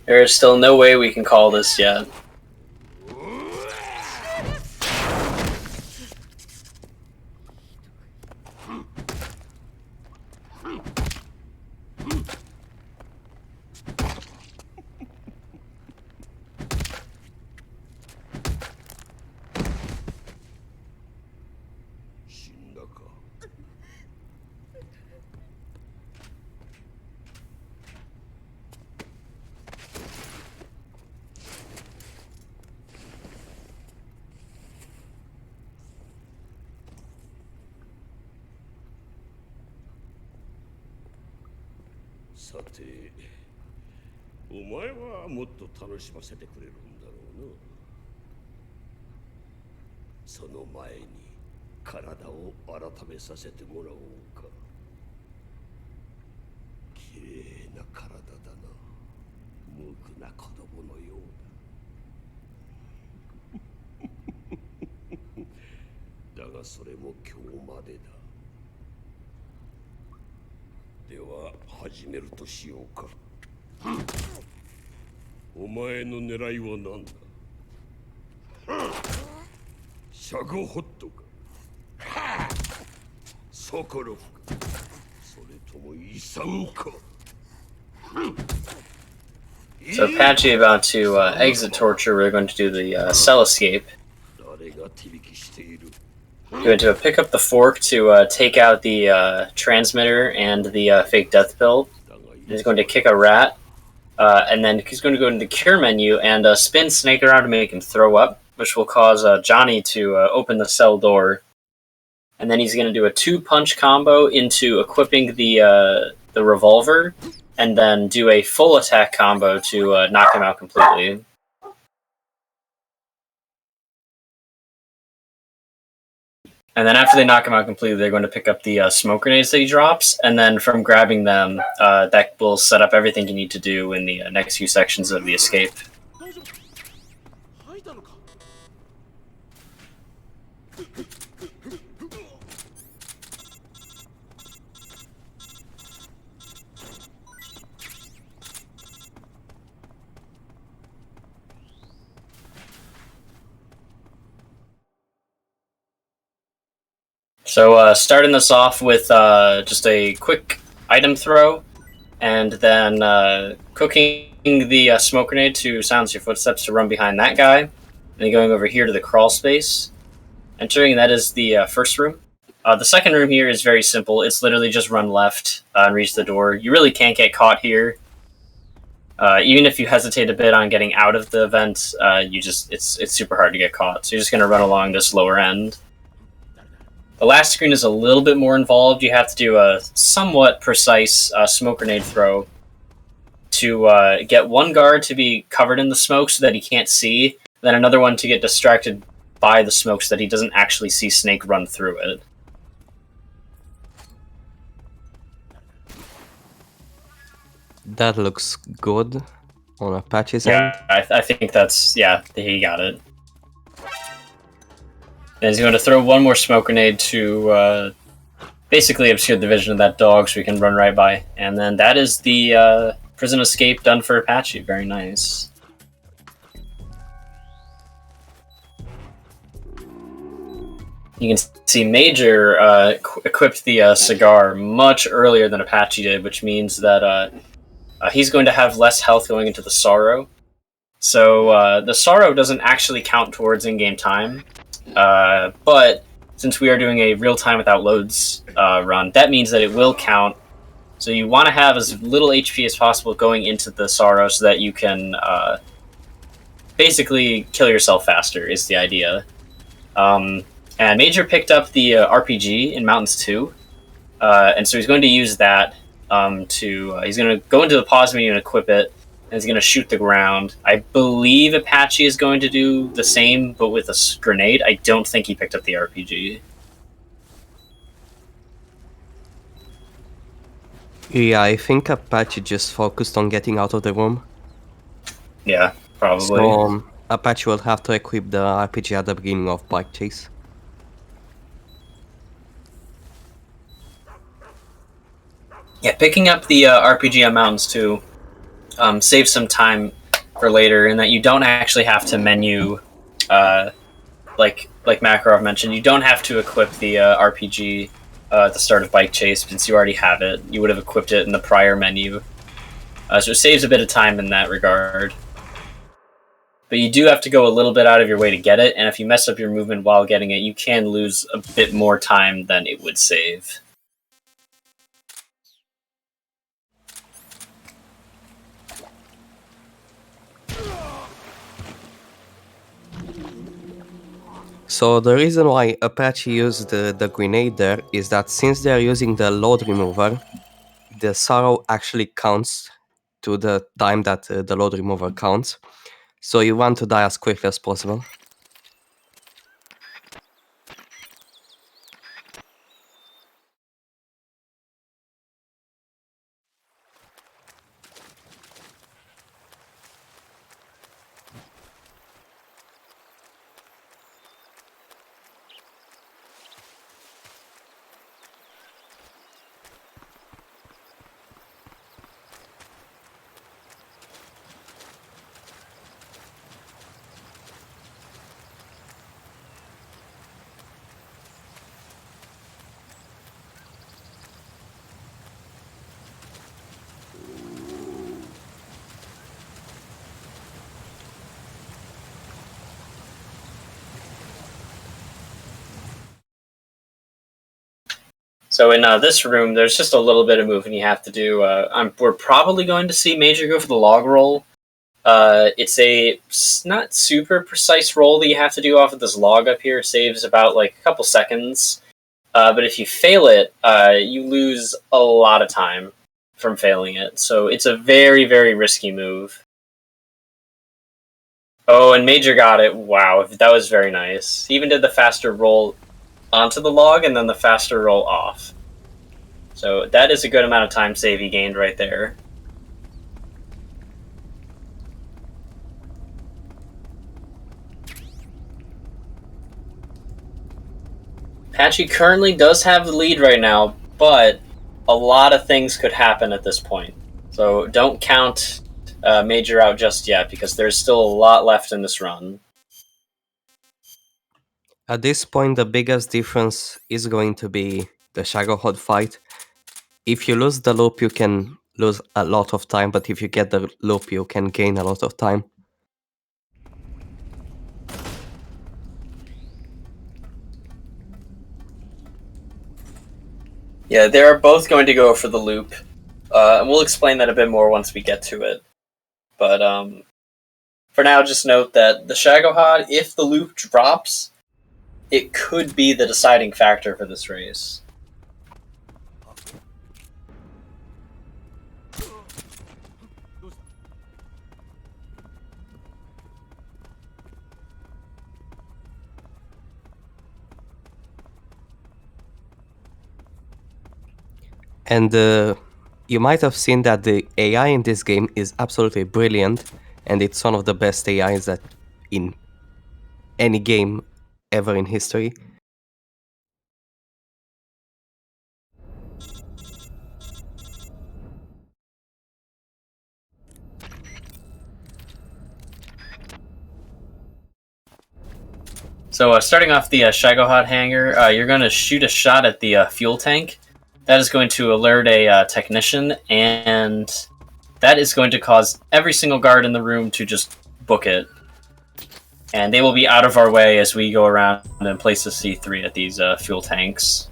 There is still no way we can call this yet. So Apache about to exit torture. We're going to do the cell escape. Going to pick up the fork to take out the transmitter and the fake death pill. He's going to kick a rat, and then he's going to go into the cure menu and spin Snake around to make him throw up, which will cause Johnny to open the cell door. And then he's going to do a 2-punch combo into equipping the revolver, and then do a full attack combo to knock him out completely. And then after they knock him out completely, they're going to pick up the smoke grenades that he drops, and then from grabbing them, that will set up everything you need to do in the next few sections of the escape. So starting this off with just a quick item throw, and then cooking the smoke grenade to silence your footsteps to run behind that guy, and then going over here to the crawl space, entering that is the first room. The second room here is very simple. It's literally just run left and reach the door. You really can't get caught here. Even if you hesitate a bit on getting out of the vent, it's super hard to get caught. So you're just going to run along this lower end. The last screen is a little bit more involved. You have to do a somewhat precise smoke grenade throw to get one guard to be covered in the smoke so that he can't see, then another one to get distracted by the smoke so that he doesn't actually see Snake run through it. That looks good on Apache's end. Yeah, I think that's... yeah, he got it. And he's going to throw one more smoke grenade to basically obscure the vision of that dog so we can run right by. And then that is the prison escape done for Apache. Very nice. You can see Major equipped the cigar much earlier than Apache did, which means that he's going to have less health going into the Sorrow. So the Sorrow doesn't actually count towards in-game time. But since we are doing a real-time without loads run, that means that it will count. So you want to have as little HP as possible going into the Sorrow so that you can basically kill yourself faster, is the idea. And Major picked up the RPG in Mountains 2, and so he's going to use that he's going to go into the pause menu and equip it, and he's going to shoot the ground. I believe Apache is going to do the same, but with a grenade. I don't think he picked up the RPG. Yeah, I think Apache just focused on getting out of the room. Yeah, probably. So Apache will have to equip the RPG at the beginning of Bike Chase. Yeah, picking up the RPG on Mountains 2 saves some time for later, in that you don't actually have to menu, like Makarov mentioned, you don't have to equip the RPG at the start of Bike Chase since you already have it. You would have equipped it in the prior menu. So it saves a bit of time in that regard. But you do have to go a little bit out of your way to get it, and if you mess up your movement while getting it, you can lose a bit more time than it would save. So the reason why Apache used the grenade there is that since they're using the load remover, the Sorrow actually counts to the time that the load remover counts. So you want to die as quickly as possible. So in this room, there's just a little bit of moving you have to do. We're probably going to see Major go for the log roll. It's a not super precise roll that you have to do off of this log up here. It saves about like a couple seconds. But if you fail it, you lose a lot of time from failing it. So it's a very, very risky move. Oh, and Major got it. Wow, that was very nice. He even did the faster roll onto the log and then the faster roll off. So that is a good amount of time save he gained right there. Apache currently does have the lead right now, but a lot of things could happen at this point. So don't count Major out just yet, because there's still a lot left in this run. At this point, the biggest difference is going to be the Shaggohod fight. If you lose the loop, you can lose a lot of time, but if you get the loop, you can gain a lot of time. Yeah, they're both going to go for the loop. And we'll explain that a bit more once we get to it. But for now, just note that the Shaggohod, if the loop drops, it could be the deciding factor for this race. And you might have seen that the AI in this game is absolutely brilliant, and it's one of the best AIs that in any game ever in history. So starting off the Shaggohod hangar, you're going to shoot a shot at the fuel tank. That is going to alert a technician, and that is going to cause every single guard in the room to just book it. And they will be out of our way as we go around and place a C3 at these fuel tanks.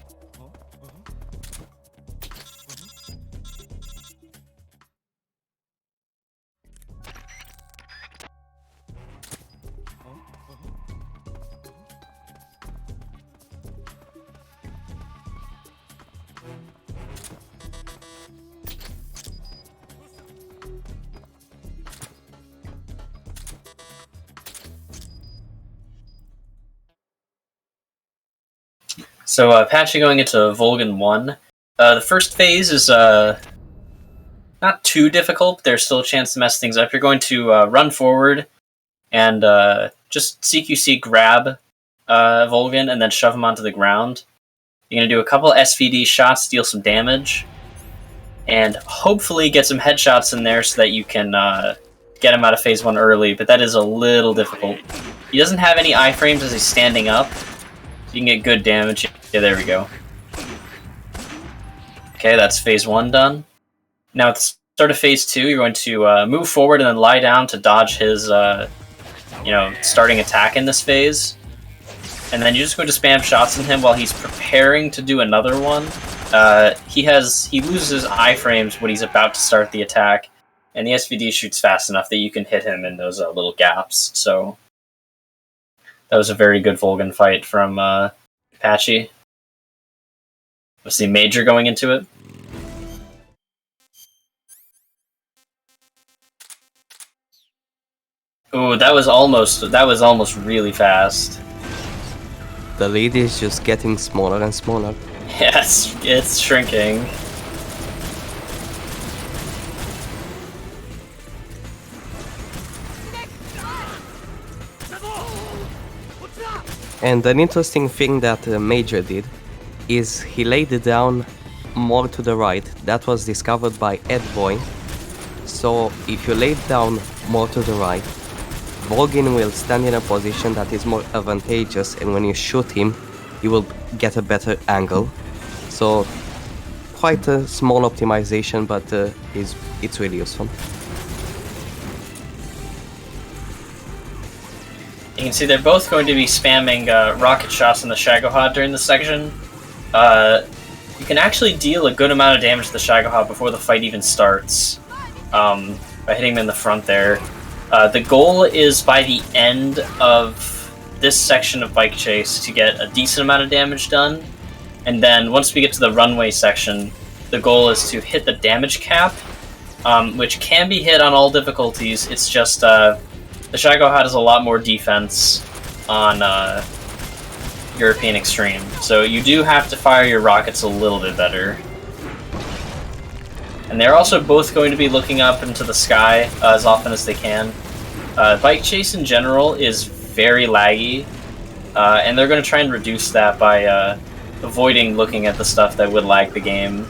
So Apache going into Volgan 1. The first phase is not too difficult, but there's still a chance to mess things up. You're going to run forward and just CQC grab Volgan and then shove him onto the ground. You're going to do a couple SVD shots, deal some damage, and hopefully get some headshots in there so that you can get him out of phase 1 early, but that is a little difficult. He doesn't have any iframes as he's standing up. You can get good damage. Yeah, there we go. Okay, that's phase 1 done. Now at the start of phase 2, you're going to move forward and then lie down to dodge his, starting attack in this phase. And then you're just going to spam shots at him while he's preparing to do another one. He loses iframes when he's about to start the attack, and the SVD shoots fast enough that you can hit him in those little gaps. So that was a very good Volgan fight from Apache. Let's see Major going into it. Ooh, that was almost really fast. The lead is just getting smaller and smaller. Yes, it's shrinking. And an interesting thing that Major did is he laid it down more to the right. That was discovered by Edboy. So if you lay it down more to the right, Volgin will stand in a position that is more advantageous, and when you shoot him, you will get a better angle. So quite a small optimization, but it's really useful. You can see they're both going to be spamming rocket shots in the Shaggohod during this section. You can actually deal a good amount of damage to the Shaggohod before the fight even starts, by hitting him in the front there. The goal is by the end of this section of Bike Chase to get a decent amount of damage done, and then once we get to the runway section, the goal is to hit the damage cap, which can be hit on all difficulties. It's just the Shaggohod has a lot more defense on European Extreme. So you do have to fire your rockets a little bit better. And they're also both going to be looking up into the sky as often as they can. Bike Chase in general is very laggy, and they're going to try and reduce that by avoiding looking at the stuff that would lag the game.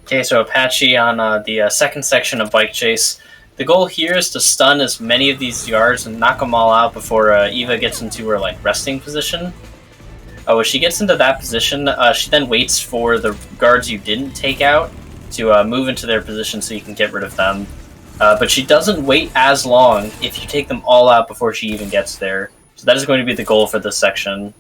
Okay, so Apache on the second section of Bike Chase. The goal here is to stun as many of these guards and knock them all out before Eva gets into her resting position. When she gets into that position, she then waits for the guards you didn't take out to move into their position so you can get rid of them. But she doesn't wait as long if you take them all out before she even gets there. So that is going to be the goal for this section.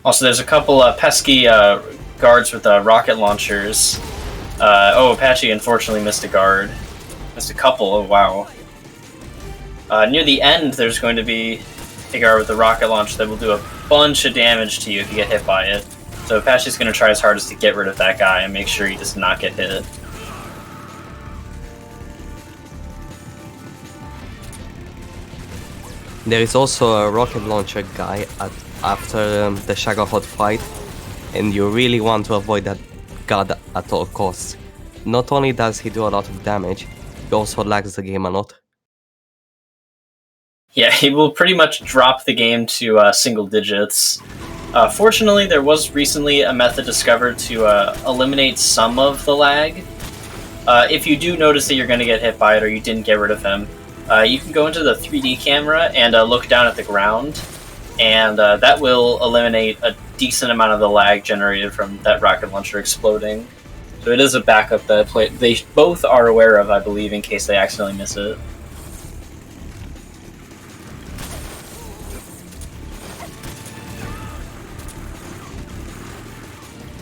Also, there's a couple pesky guards with rocket launchers. Oh, Apache unfortunately missed a guard. Missed a couple, oh wow. Near the end, there's going to be a guard with a rocket launcher that will do a bunch of damage to you if you get hit by it. So Apache's going to try his hardest to get rid of that guy and make sure he does not get hit. There is also a rocket launcher guy after the Shagahod fight, and you really want to avoid that god at all costs. Not only does he do a lot of damage, he also lags the game a lot. Yeah, he will pretty much drop the game to single digits. Fortunately, there was recently a method discovered to eliminate some of the lag. If you do notice that you're going to get hit by it or you didn't get rid of him, you can go into the 3D camera and look down at the ground, and that will eliminate a decent amount of the lag generated from that rocket launcher exploding. So it is a backup that they both are aware of, I believe, in case they accidentally miss it.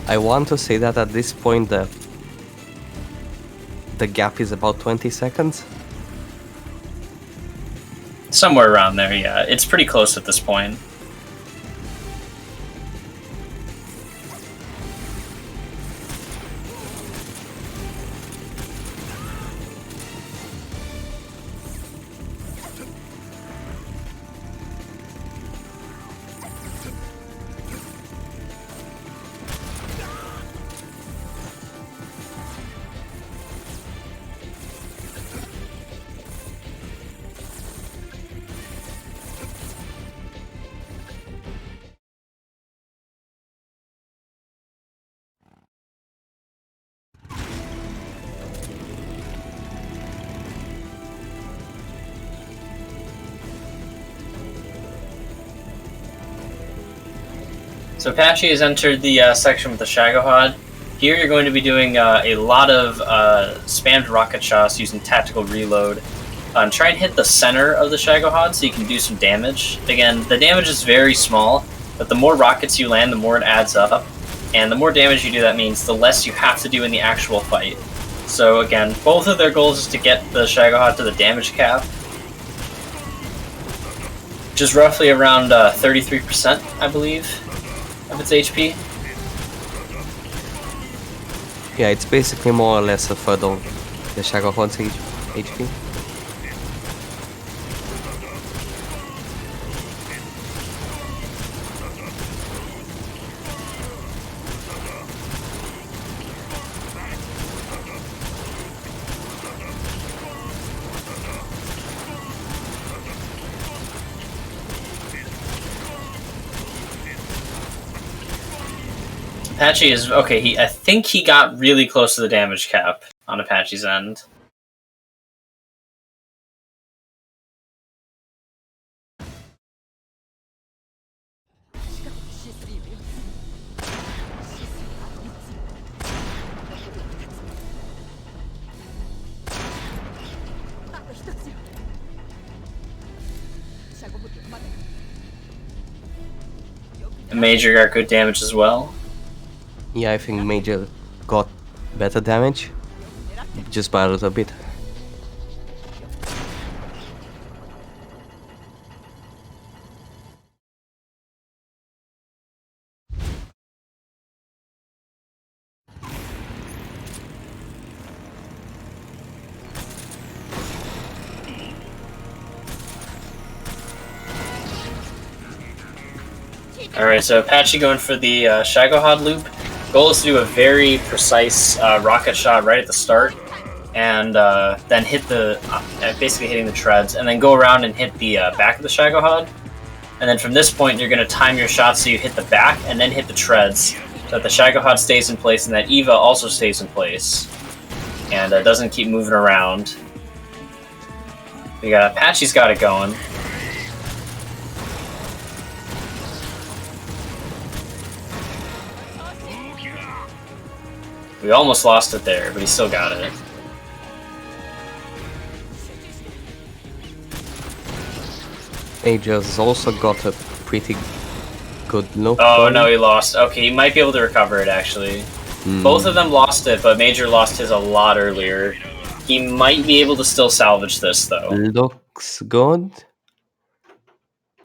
I want to say that at this point the gap is about 20 seconds. Somewhere around there, yeah. It's pretty close at this point. So Apache has entered the section with the Shagahod. Here you're going to be doing a lot of spammed rocket shots using tactical reload. Try and hit the center of the Shagahod so you can do some damage. Again, the damage is very small, but the more rockets you land, the more it adds up. And the more damage you do, that means the less you have to do in the actual fight. So again, both of their goals is to get the Shagahod to the damage cap, which is roughly around 33%, I believe, of its HP. Yeah, it's basically more or less a third of the Shagahod's HP. Apache is okay. I think he got really close to the damage cap on Apache's end. Major got good damage as well. Yeah, I think Major got better damage, just by a little bit. Alright, so Apache going for the Shagohod loop. Goal is to do a very precise rocket shot right at the start, and then hit the, basically hitting the treads, and then go around and hit the back of the Shagohod. And then from this point, you're going to time your shot so you hit the back and then hit the treads, so that the Shagohod stays in place and that Eva also stays in place, and doesn't keep moving around. We got Apache's got it going. We almost lost it there, but he still got it. Major's also got a pretty good look. Oh no, he lost. Okay, he might be able to recover it actually. Both of them lost it, but Major lost his a lot earlier. He might be able to still salvage this though. Looks good.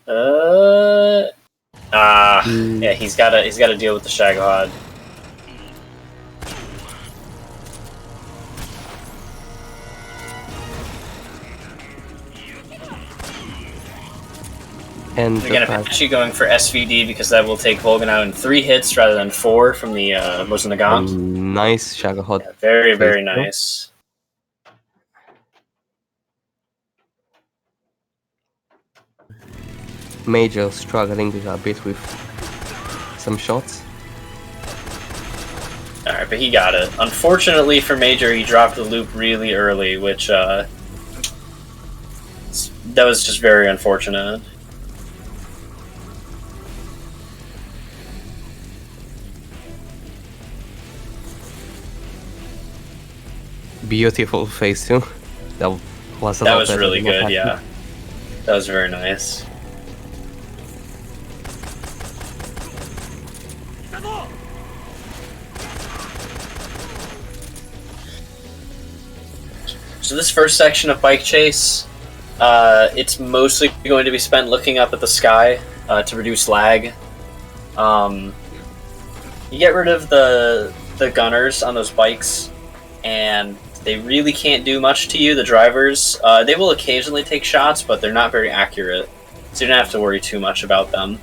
Yeah, he's gotta deal with the Shagohod. And Again, Apache going for SVD because that will take Volgan out in 3 hits rather than 4 from the Mosinagant. Nice Shagohod. Yeah, very, very nice. Major struggling a bit with some shots. Alright, but he got it. Unfortunately for Major, he dropped the loop really early, which that was just very unfortunate. Beautiful phase 2. That was really good, yeah. That was very nice. So this first section of Bike Chase, it's mostly going to be spent looking up at the sky to reduce lag. You get rid of the gunners on those bikes, and they really can't do much to you, the drivers. They will occasionally take shots, but they're not very accurate, so you don't have to worry too much about them.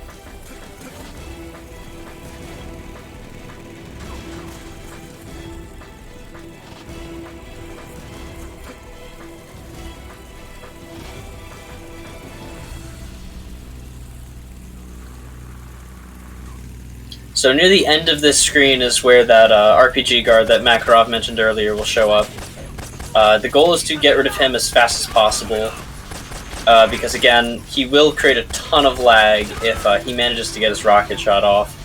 So near the end of this screen is where that RPG guard that Makarov mentioned earlier will show up. The goal is to get rid of him as fast as possible, because again, he will create a ton of lag if he manages to get his rocket shot off.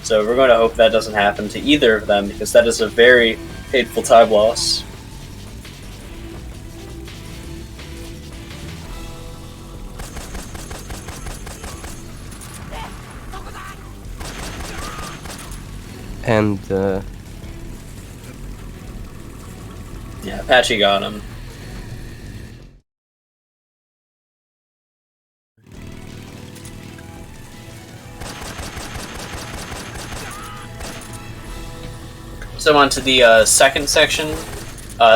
So we're going to hope that doesn't happen to either of them, because that is a very painful time loss. And yeah, Apache got him. So on to the second section.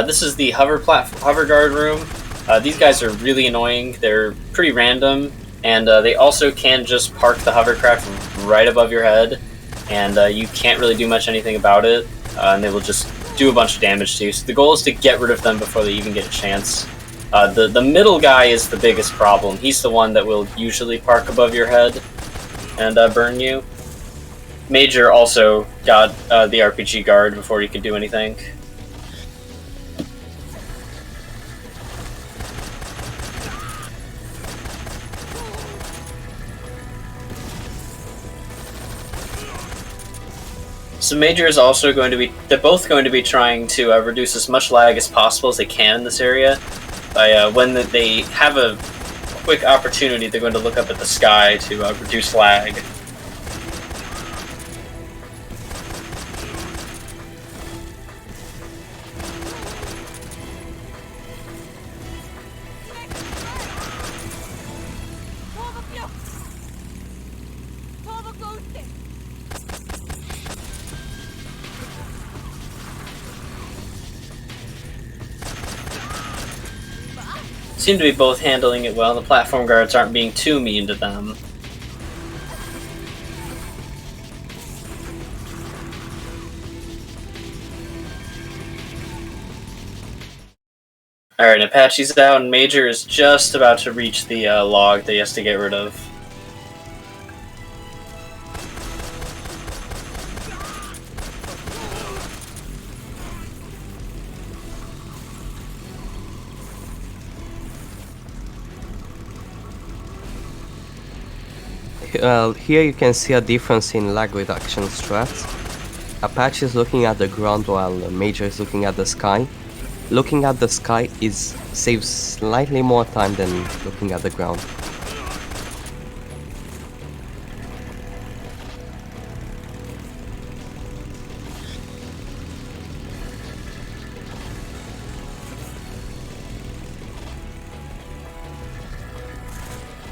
This is the hover guard room. These guys are really annoying. They're pretty random, and they also can just park the hovercraft right above your head, and you can't really do much anything about it, and they will just do a bunch of damage to you. So the goal is to get rid of them before they even get a chance. The middle guy is the biggest problem. He's the one that will usually park above your head and burn you. Major also got the RPG guard before he could do anything. So Major is also going to be, they're both going to be trying to reduce as much lag as possible as they can in this area. By when they have a quick opportunity, they're going to look up at the sky to reduce lag. seem to be both handling it well. The platform guards aren't being too mean to them. Alright, Apache's out, and Major is just about to reach the log that he has to get rid of. Here you can see a difference in lag reduction strats. Apache is looking at the ground while Major is looking at the sky. Looking at the sky saves slightly more time than looking at the ground.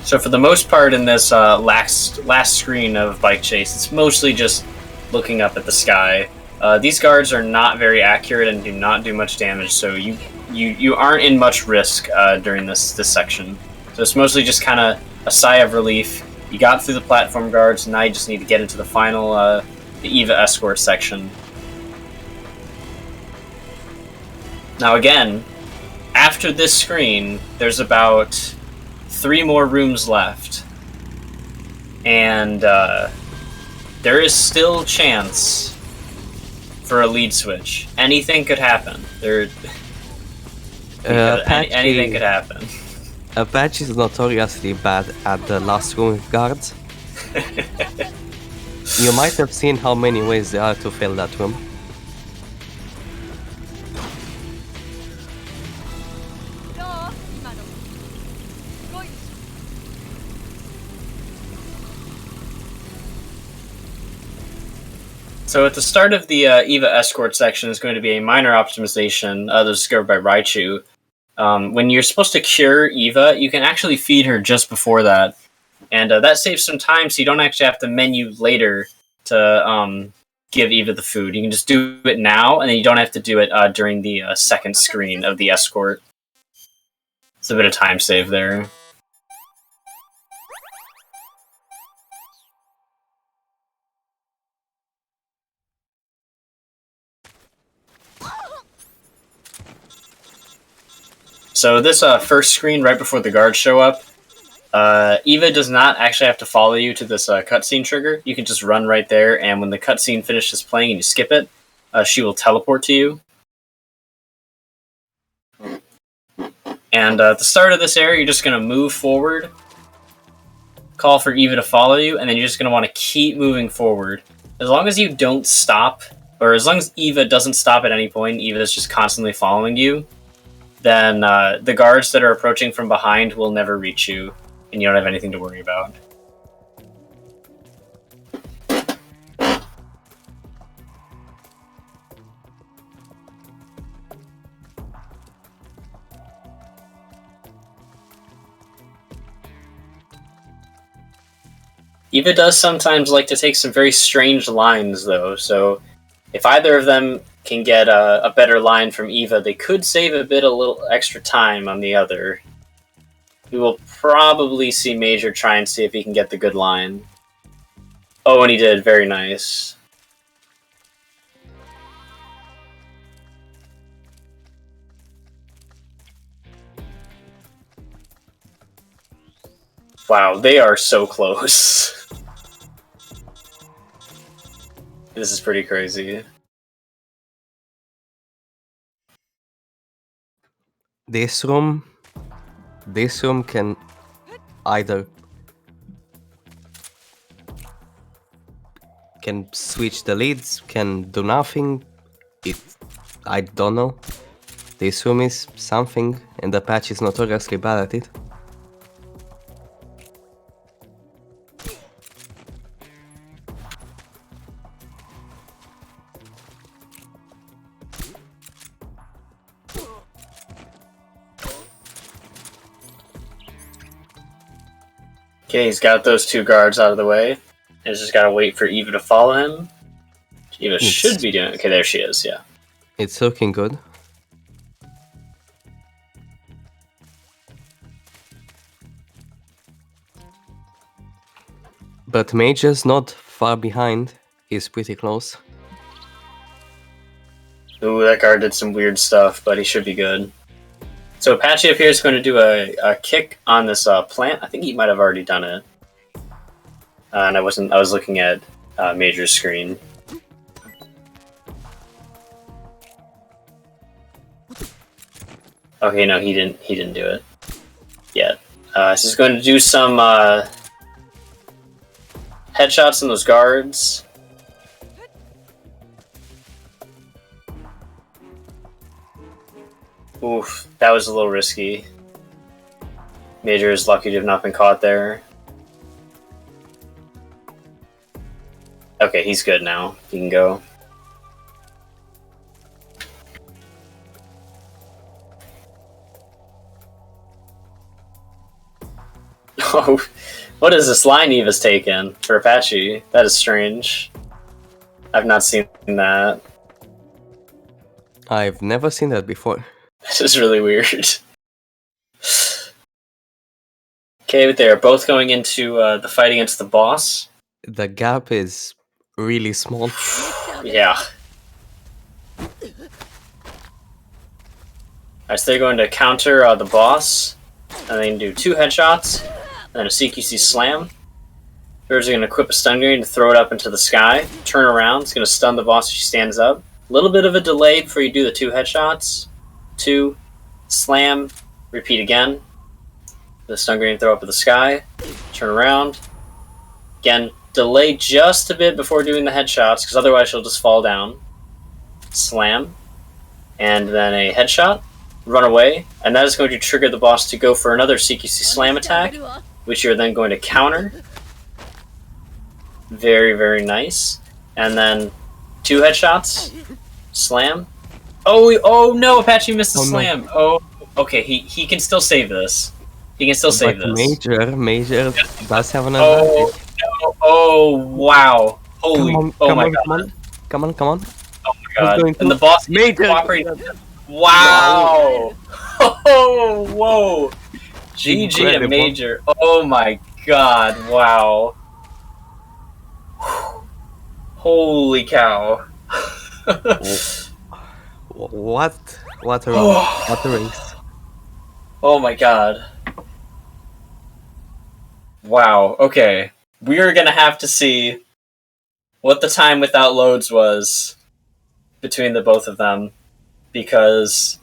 So for the most part in this last screen of Bike Chase, it's mostly just looking up at the sky. These guards are not very accurate and do not do much damage, so you aren't in much risk during this section. So it's mostly just kind of a sigh of relief. You got through the platform guards, now you just need to get into the final the EVA escort section. Now again, after this screen, there's about 3 more rooms left, and there is still chance for a lead switch. Anything could happen. Anything could happen. Apache is notoriously bad at the last room with guards. You might have seen how many ways there are to fill that room. So at the start of the EVA escort section is going to be a minor optimization that was discovered by Raichu. When you're supposed to cure Eva, you can actually feed her just before that. And that saves some time, so you don't actually have to menu later to give Eva the food. You can just do it now, and then you don't have to do it during the second screen of the escort. It's a bit of time save there. So this first screen right before the guards show up, Eva does not actually have to follow you to this cutscene trigger. You can just run right there, and when the cutscene finishes playing and you skip it, she will teleport to you. And at the start of this area, you're just going to move forward, call for Eva to follow you, and then you're just going to want to keep moving forward. As long as you don't stop, or as long as Eva doesn't stop at any point, Eva is just constantly following you, then the guards that are approaching from behind will never reach you, and you don't have anything to worry about. Eva does sometimes like to take some very strange lines, though, so if either of them can get a better line from Eva, they could save a little extra time on the other. We will probably see Major try and see if he can get the good line. Oh, and he did. Very nice. Wow, they are so close. This is pretty crazy. This room can either switch the leads, can do nothing. I don't know. This room is something, and the patch is notoriously bad at it. Okay, he's got those 2 guards out of the way. He's just gotta wait for Eva to follow him. Eva should be doing... Okay, there she is, yeah. It's looking good. But Major's not far behind. He's pretty close. Ooh, that guard did some weird stuff, but he should be good. So Apache up here is going to do a kick on this plant. I think he might have already done it. And I was looking at Major's screen. Okay, no, he didn't do it yet. So he's going to do some headshots on those guards. Oof, that was a little risky. Major is lucky to have not been caught there. Okay, he's good now. He can go. Oh, what is this line Eva's taken for Apache? That is strange. I've not seen that. I've never seen that before. This is really weird. Okay, but they're both going into the fight against the boss. The gap is really small. Yeah. Alright, so they're going to counter the boss. And they can do 2 headshots. And then a CQC slam. Birds are going to equip a stun grenade to throw it up into the sky. Turn around. It's going to stun the boss as she stands up. A little bit of a delay before you do the 2 headshots. 2. Slam. Repeat again. The stun grenade throw up in the sky. Turn around. Again, delay just a bit before doing the headshots, because otherwise she'll just fall down. Slam. And then a headshot. Run away. And that is going to trigger the boss to go for another CQC slam attack, which you're then going to counter. Very, very nice. And then 2 headshots. Slam. Oh no, Apache missed the slam. No. Oh, okay, he can still save this. He can still save this. Major does have an advantage. No. Oh, wow. Holy, my god. Come on. Oh my god. And the boss Major cooperating. Wow. Oh, whoa. GG to Major. Oh my god, wow. Holy cow. What a race. Oh my god. Wow, okay. We're gonna have to see what the time without loads was between the both of them, because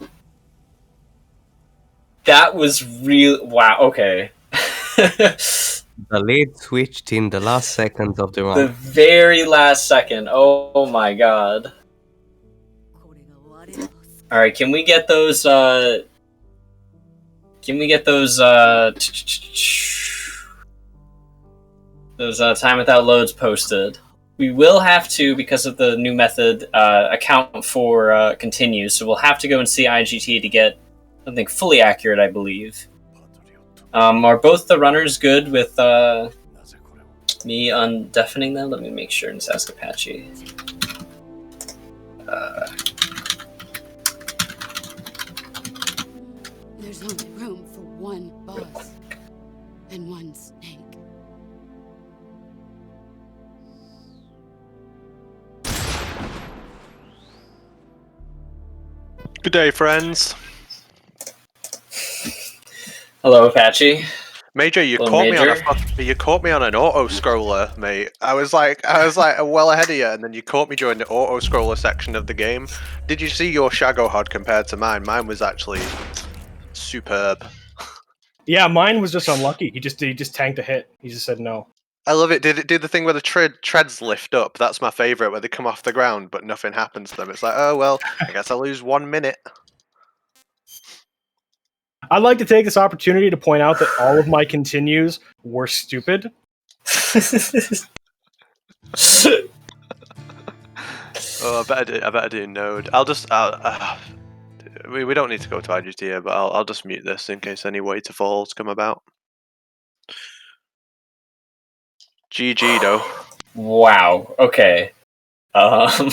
that was real. Wow, okay. The lead switched in the last seconds of the run. The very last second. Oh my god. Alright, can we get those time without loads posted? We will have to, because of the new method, account for continues, so we'll have to go and see IGT to get something fully accurate, I believe. Are both the runners good with me undeafening them? Let me make sure and just ask Apache. There's only room for one boss and one snake. Good day, friends. Hello, Apache. Major, you Hello, caught me on an auto scroller, mate. I was like well ahead of you, and then you caught me during the auto scroller section of the game. Did you see your Shago HUD compared to mine? Mine was actually superb. Yeah, mine was just unlucky. He just tanked a hit. He just said no. I love it. Did it do the thing where the treads lift up? That's my favorite, where they come off the ground but nothing happens to them. It's like, oh well, I guess I'll lose 1 minute. I'd like to take this opportunity to point out that all of my continues were stupid. Oh, I better do node. We don't need to go to IGT here, but I'll just mute this in case any waterfalls come about. GG though. Wow. Okay. The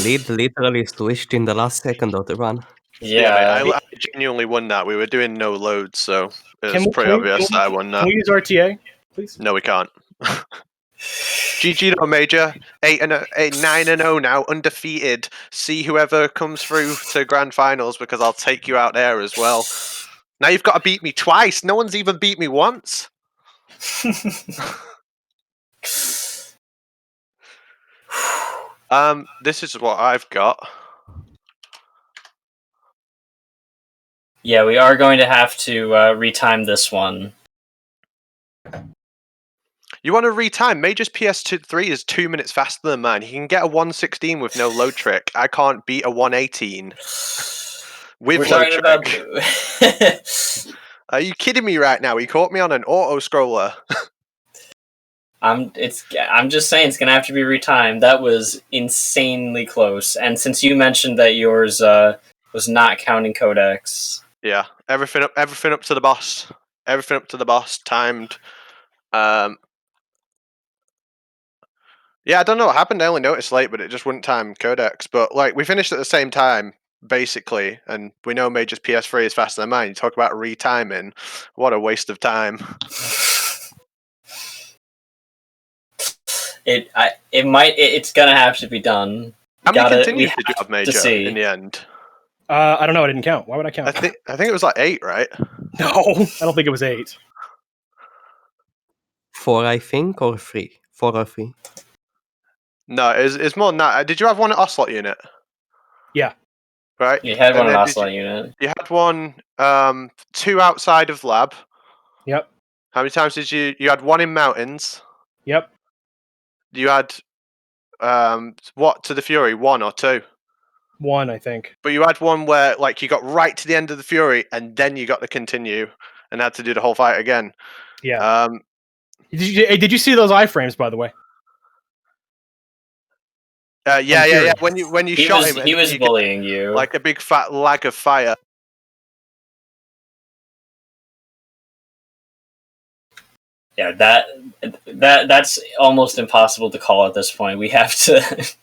lead literally switched in the last second of the run. Yeah, I genuinely won that. We were doing no loads, so it was pretty obvious that I won that. Can we use RTA? please? No, we can't. GG, Major. 9-0 now, undefeated. See whoever comes through to grand finals because I'll take you out there as well. Now you've got to beat me twice. No one's even beat me once. This is what I've got. Yeah, we are going to have to retime this one. You want to retime? Major's PS3 is 2 minutes faster than mine. He can get a 116 with no load trick. I can't beat a 118 with We're load talking trick. about. Are you kidding me right now? He caught me on an auto scroller. I'm just saying it's gonna have to be retimed. That was insanely close. And since you mentioned that yours was not counting codex. Yeah, everything up to the boss. Everything up to the boss, timed. Yeah, I don't know what happened. I only noticed late, but it just wouldn't time codex. But like, we finished at the same time, basically, and we know Major's PS3 is faster than mine. You talk about retiming. What a waste of time. It's gonna have to be done. How many We continues have did you have, to Major, see. in the end? I don't know. I didn't count. Why would I count? I think it was like 8, right? No, I don't think it was 8. 4, I think, or 3. 4 or 3. No, it's more than that. Did you have one at Ocelot unit? Yeah. Right. You had one And at then Ocelot unit. You had one, 2 outside of lab. Yep. How many times did you had one in mountains? Yep. You had what to the Fury, 1 or 2? 1, I think. But you had one where like you got right to the end of the Fury and then you got to continue and had to do the whole fight again. Yeah. Did you see those iframes, by the way? Yeah. When you shot him, he was bullying you. like a big fat lag of fire. Yeah, that's almost impossible to call at this point. We have to.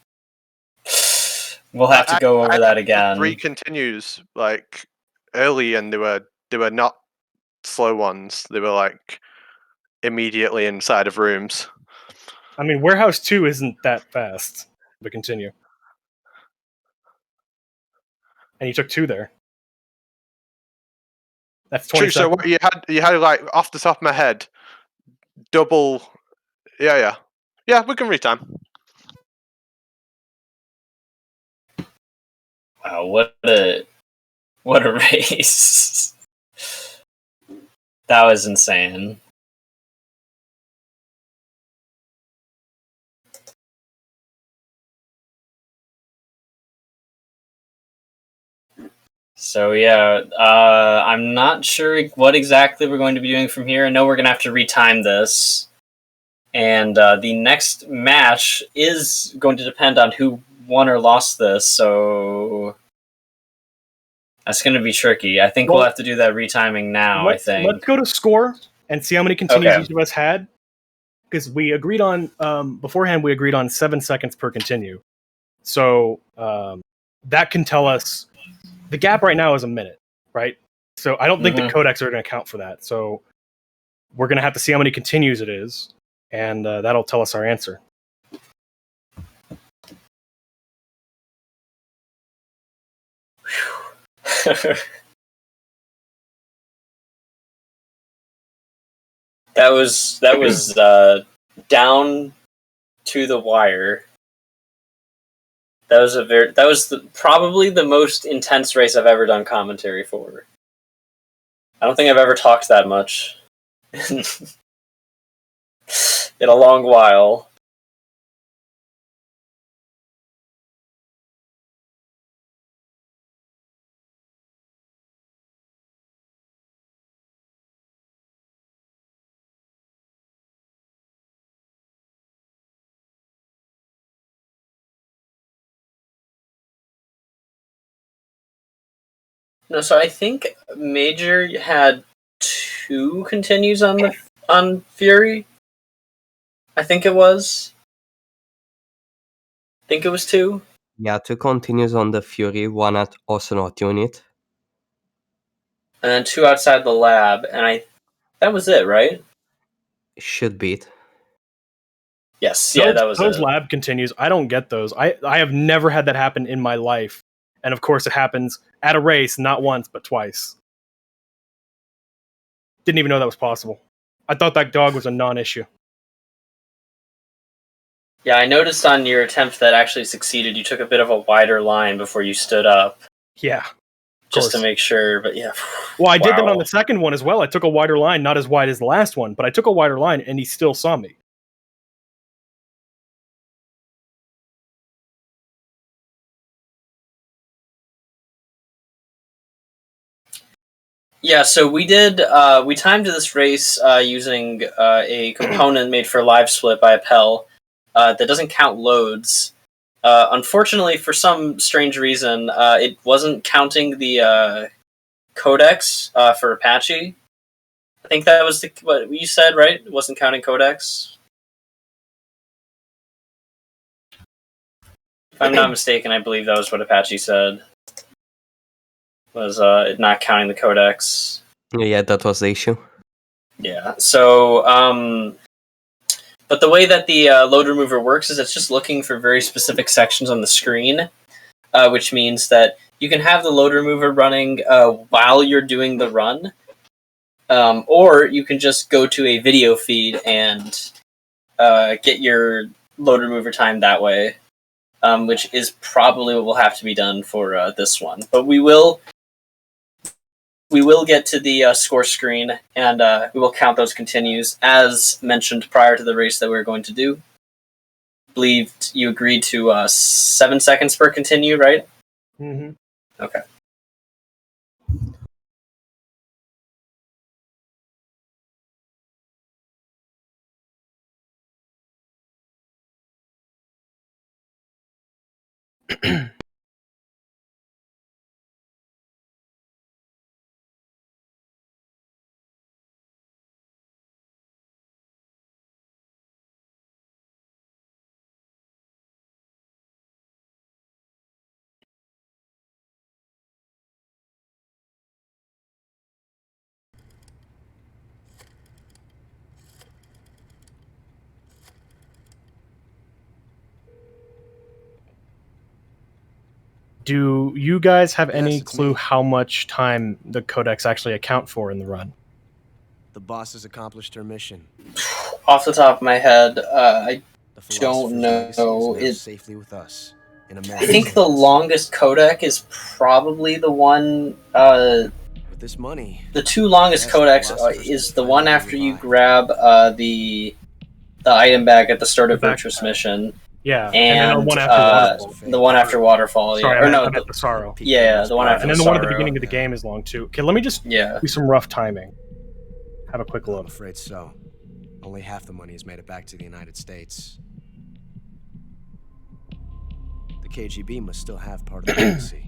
We'll have to go over that again. 3 continues like early, and they were not slow ones. They were like immediately inside of rooms. I mean, Warehouse 2 isn't that fast. But continue. And you took 2 there. That's 20 True. So what you had like off the top of my head, double. Yeah. We can retime. Wow, what a race! That was insane. So yeah, I'm not sure what exactly we're going to be doing from here. I know we're going to have to retime this. And the next match is going to depend on who won or lost this, so that's going to be tricky. I think we'll have to do that retiming now, I think. Let's go to score and see how many continues each of us had. Because we agreed on, beforehand, we agreed on 7 seconds per continue. So that can tell us, the gap right now is a minute, right? So I don't think the codecs are going to account for that. So we're going to have to see how many continues it is. And that'll tell us our answer. That was down to the wire. That was probably the most intense race I've ever done commentary for. I don't think I've ever talked that much in a long while. No, so I think Major had 2 continues on Fury. I think it was. I think it was 2. Yeah, 2 continues on the Fury, 1 at Ocelot unit. And then 2 outside the lab, and that was it, right? Should be it. Yes, yeah, that was those it. lab continues. I don't get those. I have never had that happen in my life, and of course it happens at a race, not once but twice. Didn't even know that was possible. I thought that dog was a non-issue. Yeah, I noticed on your attempt that actually succeeded, you took a bit of a wider line before you stood up. Yeah, just to make sure, but yeah. Well, I did that on the second one as well. I took a wider line, not as wide as the last one, but I took a wider line, and he still saw me. Yeah, so we timed this race using a component made for live split by Appel that doesn't count loads. Unfortunately, for some strange reason, it wasn't counting the codecs for Apache. I think that was what you said, right? It wasn't counting codecs. If I'm not mistaken, I believe that was what Apache said. Was it not counting the codecs? Yeah, that was the issue. Yeah. So, but the way that the load remover works is it's just looking for very specific sections on the screen, which means that you can have the load remover running while you're doing the run, or you can just go to a video feed and get your load remover time that way, which is probably what will have to be done for this one. But we will get to the score screen, and we will count those continues, as mentioned prior to the race that we were going to do. I believe you agreed to 7 seconds per continue, right? Mm-hmm. Okay. Do you guys have any Yes, it's clue me. how much time the codecs actually account for in the run? The boss has accomplished her mission. Off the top of my head, I The don't philosopher's legacy is know. now safely with us. In I American think the hands. longest codec is probably the one. With this money, The two longest yes, the codecs philosophers is can the one finally after you revive. grab the item bag at the start of The Virtuous backpack. Mission. Yeah, And then the one after Waterfall. the one after Waterfall, Sorry, yeah. I or meant, no, I meant the Sorrow. yeah, the one after And then the the one at the Sorrow. beginning of the game is long too. Okay, let me just Yeah. do some rough timing. Have a quick I'm look. afraid so. Only half the money has made it back to the United States. The KGB must still have part of the legacy.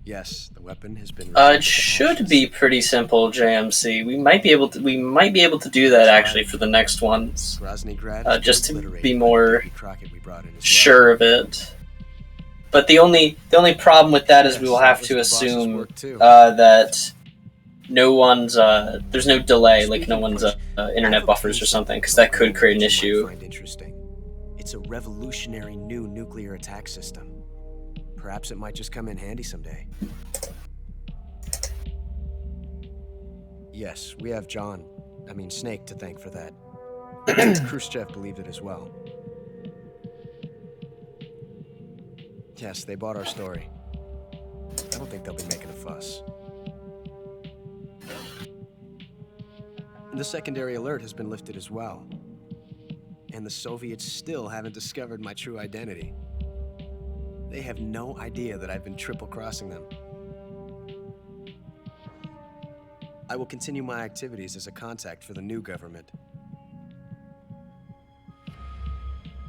Yes, the weapon has been. It should be pretty simple, JMC. We might be able to do that actually for the next ones. Just to be more sure of it. But the only problem with that is we will have to assume that no one's there's no delay, like no one's internet buffers or something, because that could create an issue. It's a revolutionary new nuclear attack system. Perhaps it might just come in handy someday. Yes, we have Snake to thank for that. Khrushchev believed it as well. Yes, they bought our story. I don't think they'll be making a fuss. The secondary alert has been lifted as well. And the Soviets still haven't discovered my true identity. They have no idea that I've been triple-crossing them. I will continue my activities as a contact for the new government.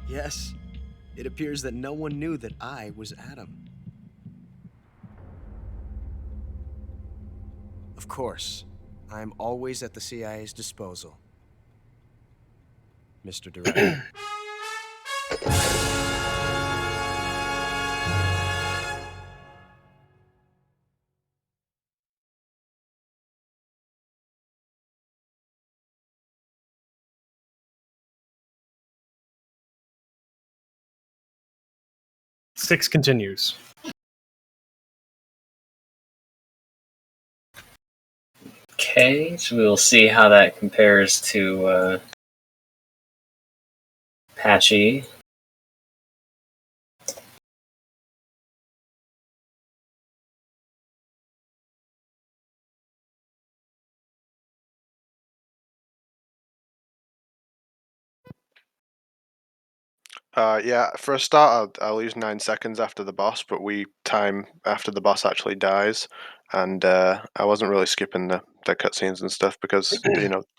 Yes, it appears that no one knew that I was Adam. Of course, I am always at the CIA's disposal, Mr. Director. 6 continues. Okay, so we will see how that compares to Apache. Yeah, for a start, I'll lose 9 seconds after the boss, but we time after the boss actually dies, and I wasn't really skipping the cutscenes and stuff because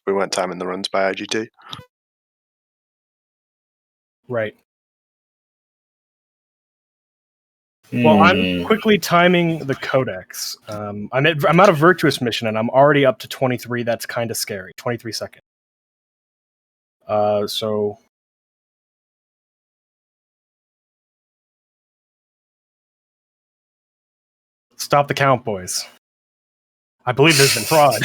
we weren't timing the runs by IGT. Right. Well, I'm Hmm. quickly timing the codex. I'm at a virtuous mission, and I'm already up to 23. That's kind of scary. 23 seconds. So stop the count, boys. I believe there's been fraud.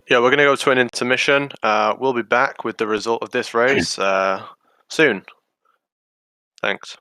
Yeah, we're going to go to an intermission. We'll be back with the result of this race soon. Thanks.